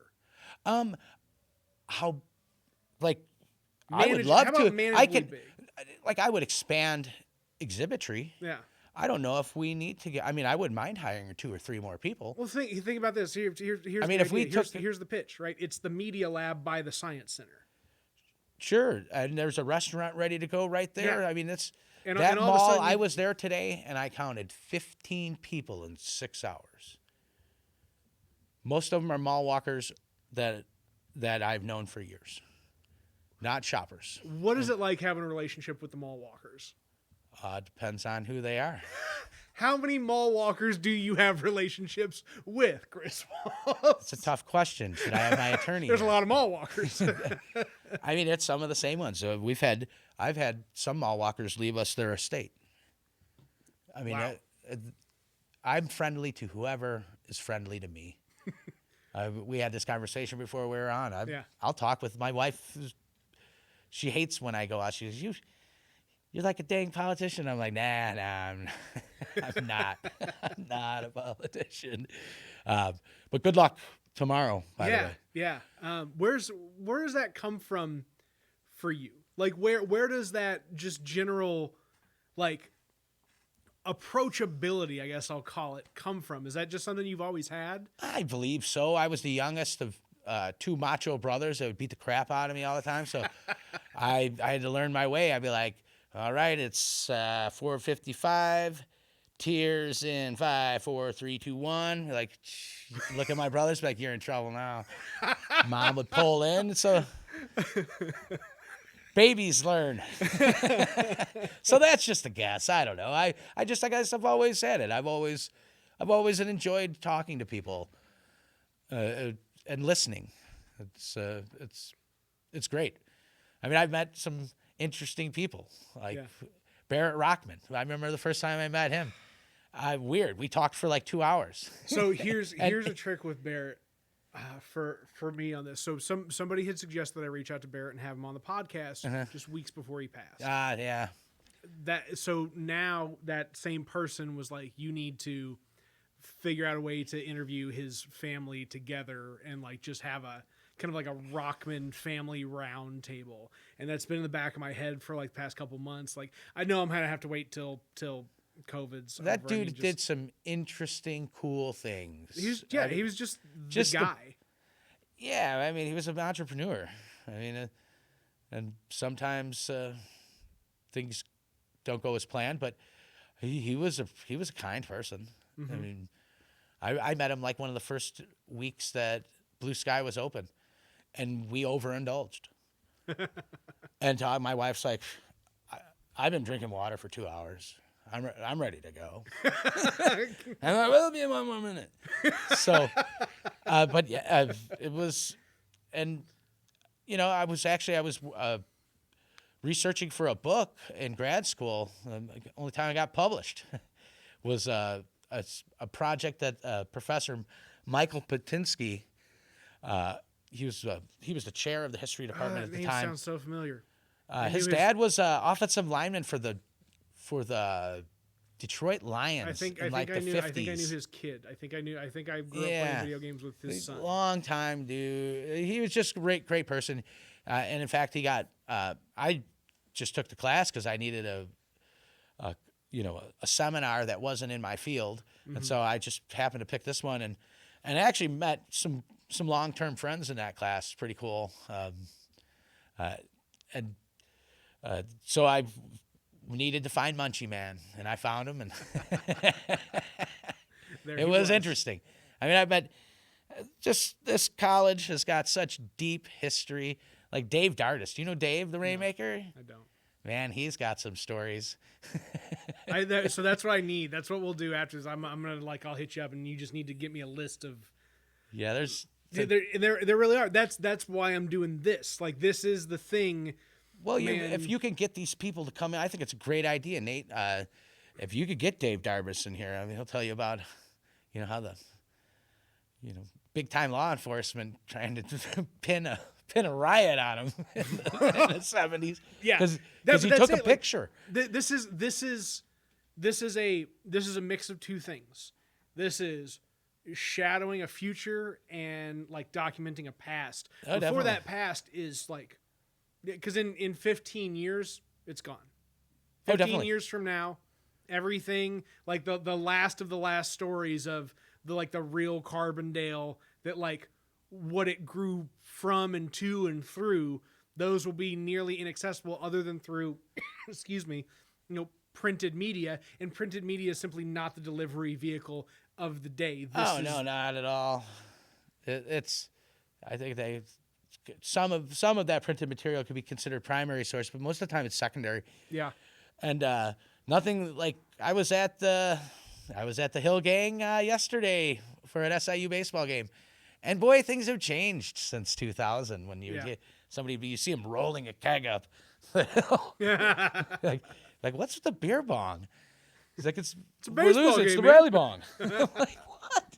how like I would Manage- love how to. about I manageably could big? like I would expand exhibitry. Yeah. I don't know if we need to get. I mean, I wouldn't mind hiring 2 or 3 more people. Well, think about this. Here's I mean, the if we idea. took- here's the pitch, right? It's the media lab by the science center. Sure, and there's a restaurant ready to go right there. Yeah. I mean, it's And that all of a mall. sudden I you- was there today, and I counted 15 people in 6 hours. Most of them are mall walkers that I've known for years, not shoppers. What is it like having a relationship with the mall walkers? Depends on who they are. How many mall walkers do you have relationships with, Chris? It's a tough question. Should I have my attorney? There's a here? lot of mall walkers. I mean, it's some of the same ones. I've had some mall walkers leave us their estate. I mean, Wow. I'm friendly to whoever is friendly to me. We had this conversation before we were on. Yeah. I'll talk with my wife. She hates when I go out. She goes, "You're like a dang politician." I'm like, nah, I'm not. I'm not a politician. But good luck tomorrow, by the way. Yeah. Where does that come from for you? Like, where does that just general, like, approachability, I guess I'll call it, come from? Is that just something you've always had? I believe so. I was the youngest of 2 macho brothers that would beat the crap out of me all the time. So I had to learn my way. I'd be like, all right, it's 4:55. Tears in 5, 4, 3, 2, 1. Like, look at my brothers, be like, you're in trouble now. Mom would pull in. So babies learn. So that's just a guess. I don't know. I guess I've always said it. I've always enjoyed talking to people and listening. It's great. I mean, I've met some interesting people like Barrett Rockman. I remember the first time I met him. Weird. We talked for like 2 hours. So here's a trick with Barrett for me on this. So somebody had suggested that I reach out to Barrett and have him on the podcast just weeks before he passed. Yeah. So now that same person was like, you need to figure out a way to interview his family together and like just have a kind of like a Rockman family round table. And that's been in the back of my head for like the past couple months. Like, I know I'm gonna have to wait till COVID's That over. I mean, dude did some interesting, cool things. he was just the guy. Yeah, I mean, he was an entrepreneur. I mean, and sometimes things don't go as planned, but he was a kind person. I mean, I met him like one of the first weeks that Blue Sky was open, and we overindulged. And my wife's like, I've been drinking water for 2 hours. I'm ready to go. I'm like, well, be in 1 more minute. So, but yeah, it was, and you know, I was researching for a book in grad school. The only time I got published was a project that Professor Michael Patinsky. He was the chair of the history department at the Name time. sounds so familiar. His dad was offensive lineman for the Detroit Lions I think in I the 50s. knew his kid. I think I grew up playing video games with his son. Long time, dude. He was just a great person. And in fact, he got. I just took the class because I needed a seminar that wasn't in my field, and so I just happened to pick this one, and I actually met some long-term friends in that class. Pretty cool. So I needed to find Munchie Man, and I found him, and it was interesting. I mean, I bet just this college has got such deep history. Like Dave Dardis. Do you know Dave, the Rainmaker? I don't. Man, he's got some stories. So that's what I need. That's what we'll do after this. I'm gonna I'll hit you up, and you just need to get me a list of. Yeah, there's. There really are. That's why I'm doing this. Like, this is the thing. Well, if you can get these people to come in, I think it's a great idea, Nate. If you could get Dave Darbus in here, I mean, he'll tell you about, how the, big time law enforcement trying to pin a riot on him in the 70s. Yeah, because he took a picture. This is a mix of two things. This is shadowing a future and like documenting a past. Oh, Before definitely. that past is like, because in 15 years it's gone. Oh, 15 definitely. years from now, everything like the last of the last stories of the like the real Carbondale, that like what it grew from and to and through, those will be nearly inaccessible other than through excuse me, printed media, and printed media is simply not the delivery vehicle of the day. No, not at all. It's I think some of that printed material could be considered primary source, but most of the time it's secondary. Yeah. And nothing like I was at the Hill Gang yesterday for an SIU baseball game, and boy, things have changed since 2000. When you get somebody, you see them rolling a keg up the hill. like what's with the beer bong? He's like, it's a we're baseball losing. It's game, the man. rally bong. I'm like, what?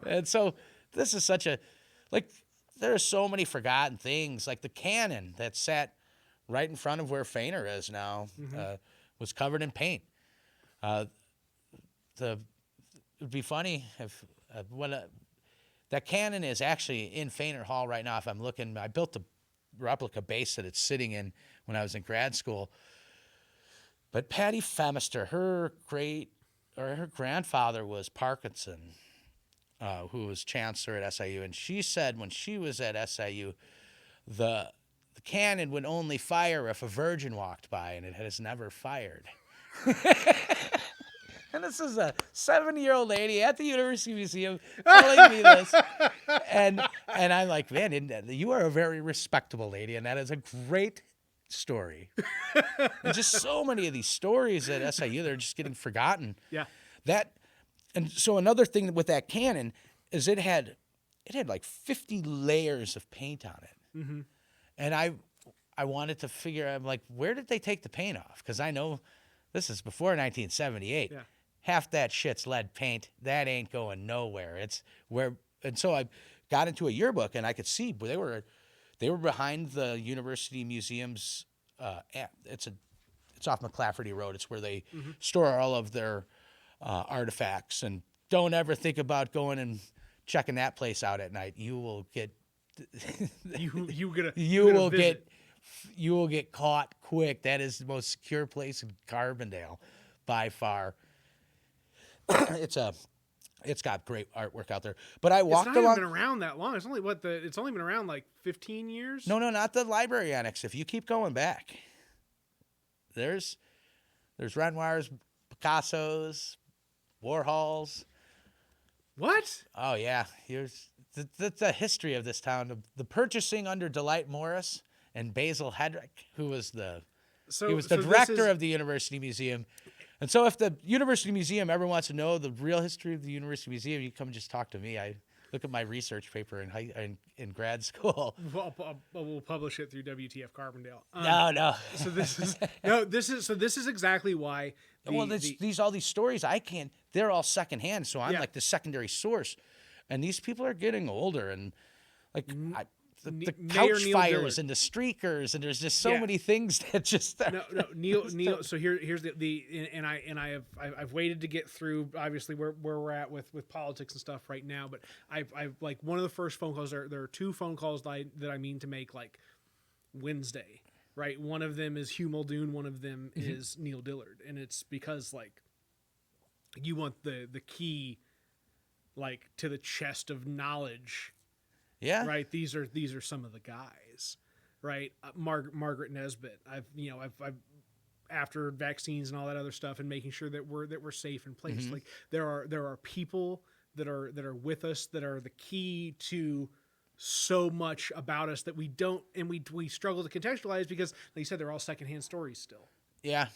And so this is such a there are so many forgotten things, like the cannon that sat right in front of where Feiner is now, was covered in paint. It'd be funny if that cannon is actually in Feiner Hall right now. If I'm looking, I built the replica base that it's sitting in when I was in grad school. But Patty Femister, her grandfather was Parkinson, who was chancellor at SIU, and she said when she was at SIU, the cannon would only fire if a virgin walked by, and it has never fired. And this is a 70-year-old lady at the University Museum telling me this, and I'm like, man, you are a very respectable lady, and that is a great story. And just so many of these stories at SIU, they're just getting forgotten. Yeah. And so another thing with that cannon is it had like 50 layers of paint on it. Mm-hmm. And I wanted to figure out, like, where did they take the paint off? Because I know this is before 1978. Yeah. Half that shit's lead paint. That ain't going nowhere. It's where, and so I got into a yearbook and I could see they were behind the University Museum's. It's off McClafferty Road. It's where they store all of their artifacts. And don't ever think about going and checking that place out at night. You will get you will get caught quick. That is the most secure place in Carbondale by far. It's got great artwork out there. But I walked It's not along. even been around that long. It's only been around like 15 years. No, not the library annex. If you keep going back, there's Renoirs, Picassos, Warhols. What? Oh yeah, here's the history of this town. The purchasing under Delight Morris and Basil Hedrick, who was he was the director of the University Museum. And so if the University Museum ever wants to know the real history of the University Museum, you come and just talk to me. I look at my research paper in grad school. We'll publish it through WTF Carbondale. No. So this is exactly why. All these stories they're all secondhand. So I'm Yeah. like the secondary source, and these people are getting older, and like the Mayor couch Neil fires Dillard. and the streakers, and there's just so Yeah. many things that just No, Neil. So here's I've waited to get through obviously where we're at with politics and stuff right now. But I've like one of the first phone calls. There are two phone calls that I mean to make like Wednesday. Right. One of them is Hugh Muldoon. One of them is Neil Dillard, and it's because like you want the key like to the chest of knowledge. yeah. Right. These are some of the guys. Right. Margaret Nesbitt. I've after vaccines and all that other stuff and making sure that we're safe in place. Like there are people that are with us that are the key to so much about us that we don't, and we struggle to contextualize because, like you said, they're all secondhand stories still. Yeah,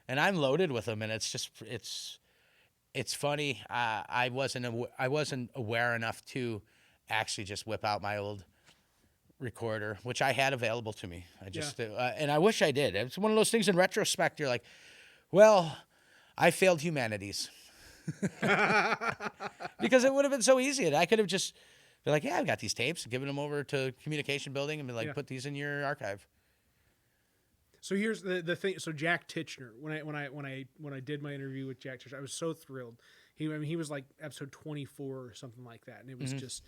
and I'm loaded with them, and it's funny. I wasn't aware enough to actually just whip out my old recorder, which I had available to me. And I wish I did. It's one of those things in retrospect. You're like, well, I failed humanities because it would have been so easy. And I could have just been like, yeah, I've got these tapes, and given them over to communication building and be like, put these in your archive. So here's the thing. So Jack Titchener, when I did my interview with Jack Titchener, I was so thrilled. He was like episode 24 or something like that, and it was just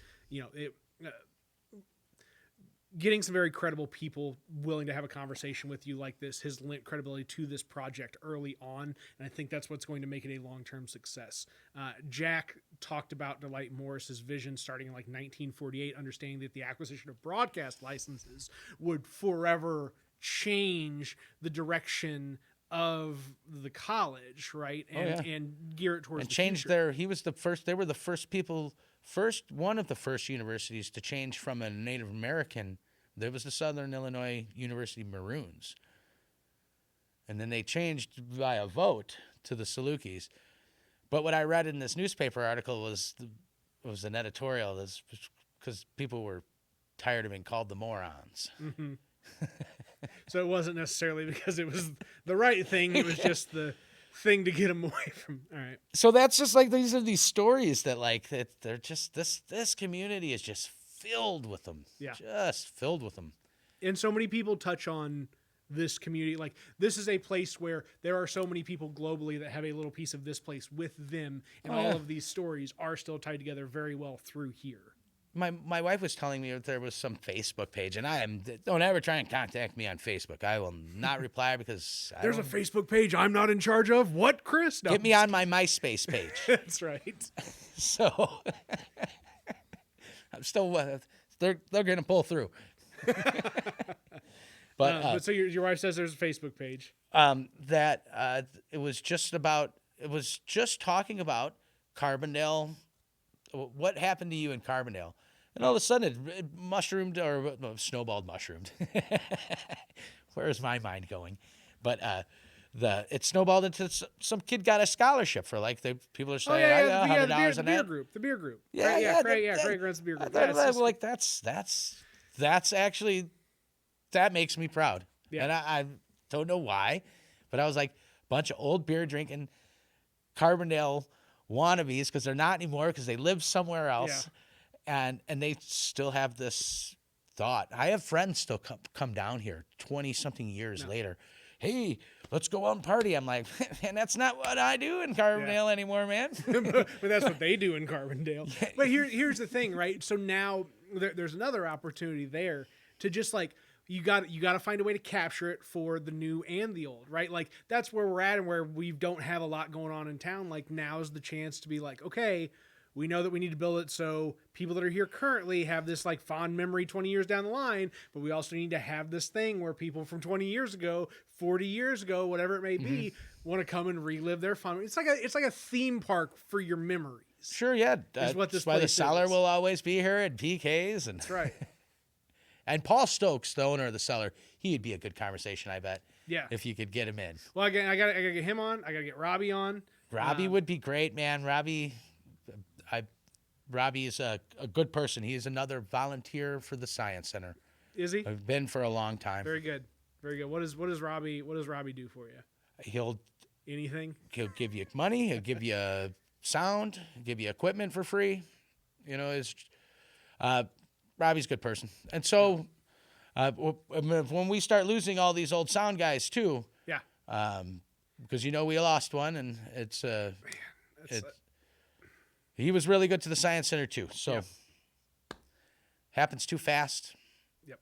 getting some very credible people willing to have a conversation with you like this has lent credibility to this project early on, and I think that's what's going to make it a long-term success. Jack talked about Dwight Morris's vision starting in like 1948, understanding that the acquisition of broadcast licenses would forever change the direction of the college, right? And gear it towards and the change future. he was the first. They were the first people. One of the first universities to change from a Native American. There was the Southern Illinois University Maroons. And then they changed by a vote to the Salukis. But what I read in this newspaper article was an editorial because people were tired of being called the morons. Mm-hmm. So it wasn't necessarily because it was the right thing. It was just the thing to get them away from. All right. So that's just like these are these stories that like that they're just this community is just filled with them. Yeah. Just filled with them. And so many people touch on this community. Like this is a place where there are so many people globally that have a little piece of this place with them. And all of these stories are still tied together very well through here. My wife was telling me that there was some Facebook page, and don't ever try and contact me on Facebook. I will not reply because there's a Facebook page I'm not in charge of. What, Chris? No. Get me on my MySpace page. That's right. So I'm still they're going to pull through. But so your wife says there's a Facebook page. It was just talking about Carbondale. What happened to you in Carbondale? And all of a sudden it mushroomed or snowballed mushroomed. Where's my mind going? But it snowballed into some kid got a scholarship for like people are saying $100 the beer group. The beer group. Craig runs the beer group. Like that's actually that makes me proud. Yeah. And I don't know why, but I was like bunch of old beer drinking Carbondale wannabes because they're not anymore because they live somewhere else, and they still have this thought. I have friends still come down here 20-something years later. Hey, let's go out and party. I'm like, man, that's not what I do in Carbondale anymore, man. but that's what they do in Carbondale. But here's the thing, right? So now there's another opportunity there to just like, you got to find a way to capture it for the new and the old, right? Like that's where we're at and where we don't have a lot going on in town. Like now's the chance to be like, okay, we know that we need to build it so people that are here currently have this like fond memory 20 years down the line, but we also need to have this thing where people from 20 years ago, 40 years ago, whatever it may be, want to come and relive their fun. It's like a theme park for your memories. Sure, yeah. Is what this why the place cellar is. will always be here at PK's and That's right. And Paul Stokes, the owner of the cellar, he'd be a good conversation, I bet. Yeah. If you could get him in. Well, I gotta get him on. I gotta get Robbie on. Robbie would be great, man. Robbie is a good person. He's another volunteer for the Science Center. Is he? I've been for a long time. Very good. Very good. What does Robbie do for you? He'll give you money. He'll give you sound. He'll give you equipment for free. You know, Robbie's a good person. And so when we start losing all these old sound guys too, because we lost one, and he was really good to the Science Center too. So happens too fast. Yep.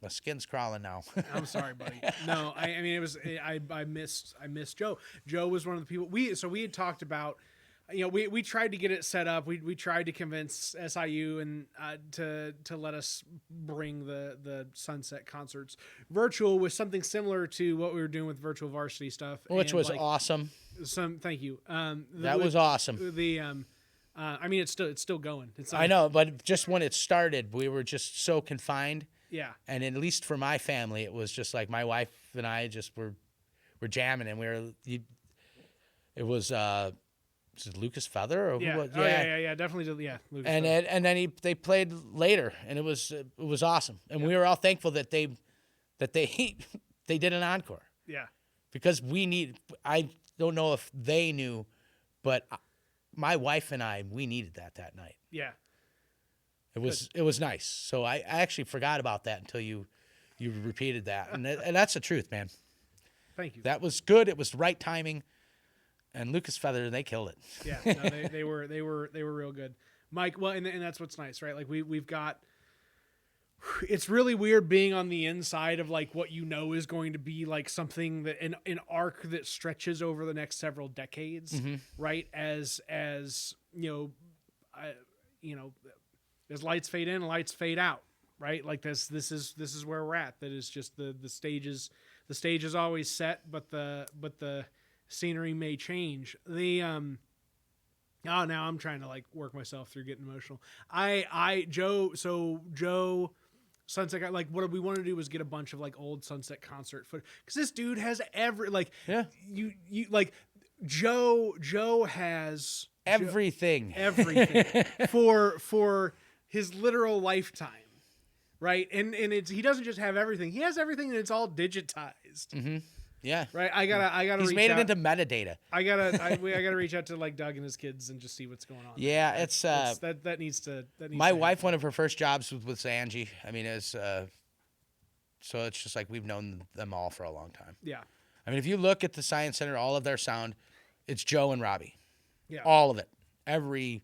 My skin's crawling now. I'm sorry, buddy. No, I mean it was I missed Joe. Joe was one of the people we had talked about. We tried to get it set up. We tried to convince SIU and to let us bring the Sunset concerts virtual with something similar to what we were doing with virtual varsity stuff, which was awesome. Thank you. That was awesome. I mean, it's still going. I know, but just when it started, we were just so confined. Yeah. And at least for my family, it was just like my wife and I just were jamming, and it was. Was it Lucas Feather or yeah. who was? Yeah, definitely. Yeah, Lucas and Feather. And then they played later, and it was awesome, and we were all thankful that they did an encore. Yeah, because I don't know if they knew, but my wife and we needed that night. Yeah, it was nice. So I actually forgot about that until you you repeated that, and that's the truth, man. Thank you. That was good. It was the right timing, and Lucas Feather, they killed it. Yeah, no, they were real good, Mike. Well, and that's what's nice, right? Like we've got. It's really weird being on the inside of like what is going to be like something that an arc that stretches over the next several decades, right? As as lights fade in, lights fade out, right? Like this is where we're at. That is just the stage is always set, but the scenery may change. Now I'm trying to like work myself through getting emotional. Joe Sunset, like what we want to do is get a bunch of like old Sunset concert footage, because this dude has you like Joe has everything for his literal lifetime, right? And he doesn't just have everything; he has everything, and it's all digitized. Mm-hmm. Yeah, right. I gotta. He's made it into metadata. I gotta reach out to like Doug and his kids and just see what's going on. Yeah, it's that needs to. My wife, one of her first jobs was with Angie. I mean, so it's just like we've known them all for a long time. Yeah. I mean, if you look at the Science Center, all of their sound, it's Joe and Robbie. Yeah. All of it, every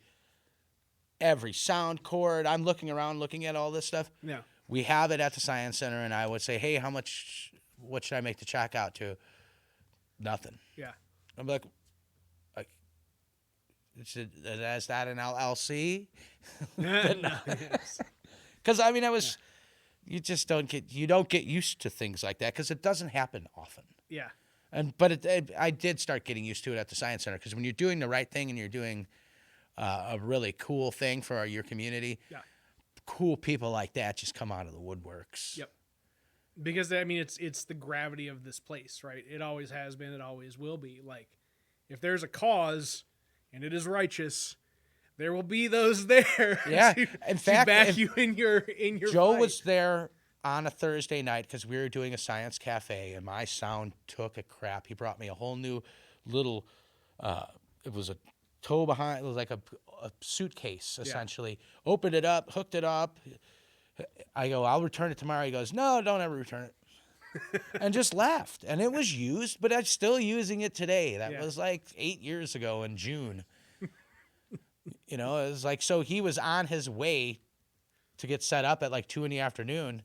sound chord. I'm looking around, looking at all this stuff. Yeah. We have it at the Science Center, and I would say, hey, what should I make the check out to? Nothing. Yeah. I'm like, is that an LLC? Because I mean, you just don't get used to things like that, because it doesn't happen often. Yeah. But I did start getting used to it at the Science Center, because when you're doing the right thing and you're doing a really cool thing for your community, cool people like that just come out of the woodworks. Yep. Because I mean, it's the gravity of this place, right? It always has been. It always will be. Like, if there's a cause and it is righteous, there will be those there. Yeah. In fact, to back you in your Joe fight. was there on a Thursday night because we were doing a science cafe, and my sound took a crap. He brought me a whole new little. It was a tow behind. It was like a suitcase essentially. Yeah. Opened it up, hooked it up. I go, I'll return it tomorrow. He goes, no, don't ever return it. And just left. And it was used, but I'm still using it today. That was like 8 years ago in June. It was like, so he was on his way to get set up at like 2 p.m.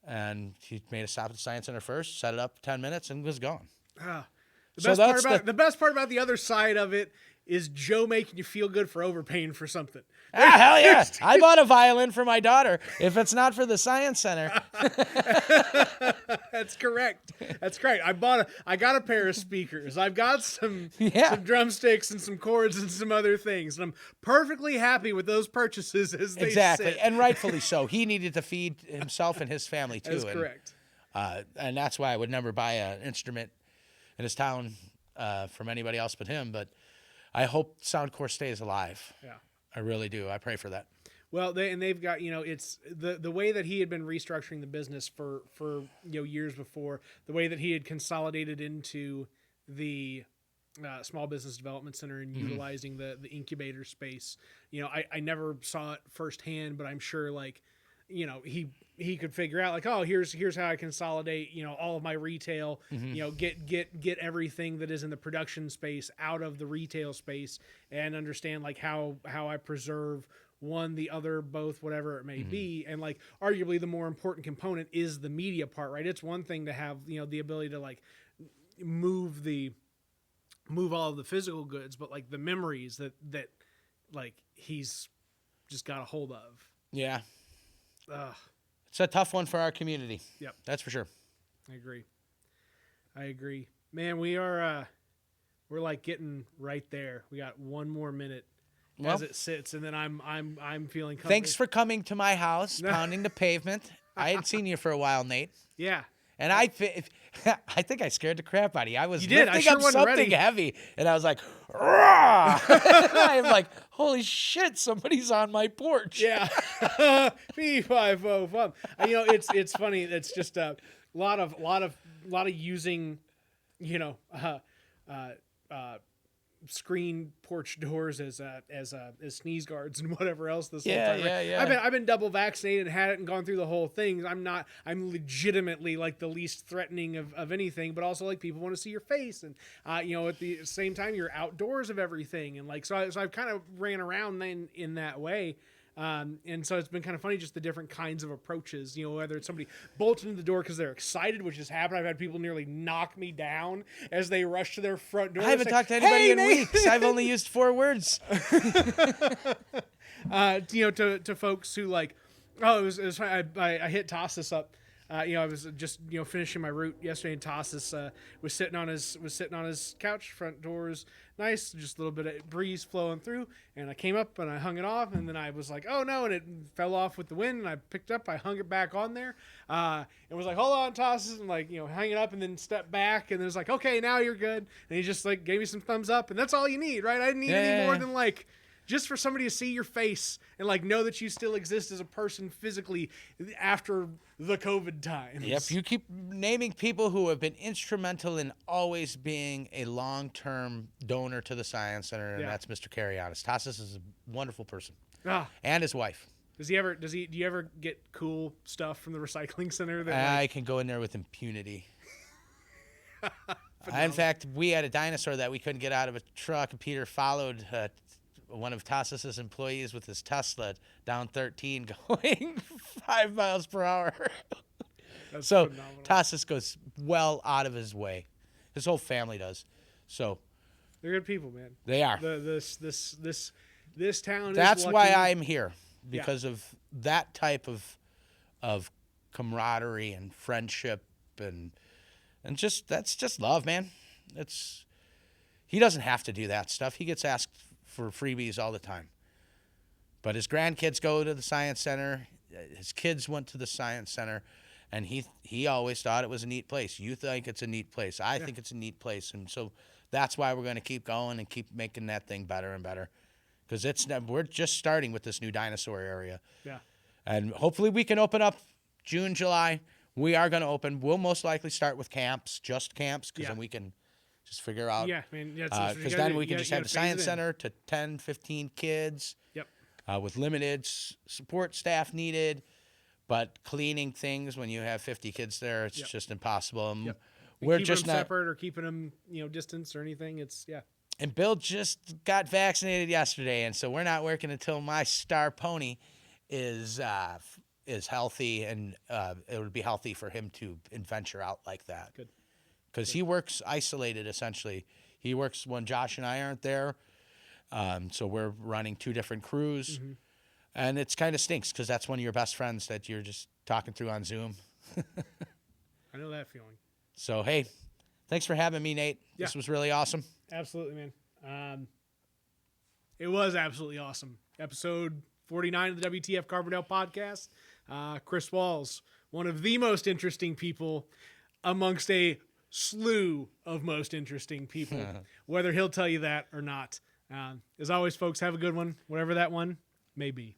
And he made a stop at the Science Center first, set it up 10 minutes, and was gone. The best part about the other side of it is Joe making you feel good for overpaying for something. Hell yeah. I bought a violin for my daughter. If it's not for the Science Center. That's correct. That's great. I got a pair of speakers. I've got some drumsticks and some chords and some other things. And I'm perfectly happy with those purchases as they sit. And rightfully so. He needed to feed himself and his family too. That's correct. And that's why I would never buy an instrument in his town from anybody else but him. But I hope Soundcore stays alive. Yeah. I really do. I pray for that. Well, they've got, it's the way that he had been restructuring the business for years before, the way that he had consolidated into the small business development center and utilizing the incubator space. I never saw it firsthand, but I'm sure he could figure out like, oh, here's how I consolidate, all of my retail, get everything that is in the production space out of the retail space, and understand like how I preserve one, the other, both, whatever it may be. And like arguably the more important component is the media part, right? It's one thing to have, the ability to like move all of the physical goods, but like the memories that like he's just got a hold of. Yeah. It's a tough one for our community. Yep. That's for sure. I agree. Man, we're like getting right there. We got one more minute as it sits, and then I'm feeling comfortable. Thanks for coming to my house, pounding the pavement. I hadn't seen you for a while, Nate. Yeah. And I think I scared the crap out of you. I was lifting up something heavy, and I was like, "Rah!" I'm like, holy shit, somebody's on my porch. Yeah. P505. It's funny. It's just a lot of using, screen porch doors as sneeze guards and whatever else this whole Yeah, time. yeah, yeah. I've been double vaccinated, had it, and gone through the whole thing. I'm legitimately like the least threatening of anything, but also like people want to see your face, and at the same time you're outdoors of everything, and like so I've kind of ran around then in that way. And so it's been kind of funny, just the different kinds of approaches, whether it's somebody bolting in the door because they're excited, which has happened. I've had people nearly knock me down as they rush to their front door. I haven't talked to anybody in weeks. I've only used 4 words. To folks who like, it was I hit Tassus up. I was just finishing my route yesterday, and Tassus was sitting on his couch, front doors nice, just a little bit of breeze flowing through, and I came up and I hung it off, and then I was like, oh no, and it fell off with the wind, and I picked up, I hung it back on there, and was like, hold on, Tassus, and like hang it up, and then step back, and then it was like, okay, now you're good, and he just like gave me some thumbs up, and that's all you need, right? I didn't need any more than like just for somebody to see your face and like know that you still exist as a person physically after the COVID times. Yep, you keep naming people who have been instrumental in always being a long-term donor to the Science Center, and that's Mr. Carrianis. Tassus is a wonderful person, and his wife. Do you ever get cool stuff from the recycling center? I can go in there with impunity. In fact, we had a dinosaur that we couldn't get out of a truck, and Peter followed one of Tassus's employees with his Tesla down 13 going 5 miles per hour. That's so phenomenal. Tassus goes well out of his way. His whole family does. So they're good people, man. They are. This town That's is lucky. why I'm here, because of that type of camaraderie and friendship and just that's just love, man. He doesn't have to do that stuff. He gets asked for freebies all the time. But his grandkids go to the Science Center. His kids went to the Science Center, and he always thought it was a neat place. You think it's a neat place. I think it's a neat place. And so that's why we're going to keep going and keep making that thing better and better. Because we're just starting with this new dinosaur area. Yeah. And hopefully we can open up June, July. We are going to open. We'll most likely start with camps, just camps, because then we can just figure out. Yeah, I mean, because then we can just have the Science Center to 10, 15 kids. Yep. With limited support staff needed, but cleaning things when you have 50 kids there, it's just impossible. And we're keeping just them not separate or keeping them, distance or anything. It's And Bill just got vaccinated yesterday, and so we're not working until my star pony is healthy, and it would be healthy for him to venture out like that. Good. Because he works isolated, essentially. He works when Josh and I aren't there. So we're running 2 different crews. Mm-hmm. And it's kind of stinks because that's one of your best friends that you're just talking through on Zoom. I know that feeling. So, hey, thanks for having me, Nate. Yeah. This was really awesome. Absolutely, man. It was absolutely awesome. Episode 49 of the WTF Carbondale podcast. Chris Walls, one of the most interesting people amongst a slew of most interesting people, whether he'll tell you that or not. As always, folks, have a good one, whatever that one may be.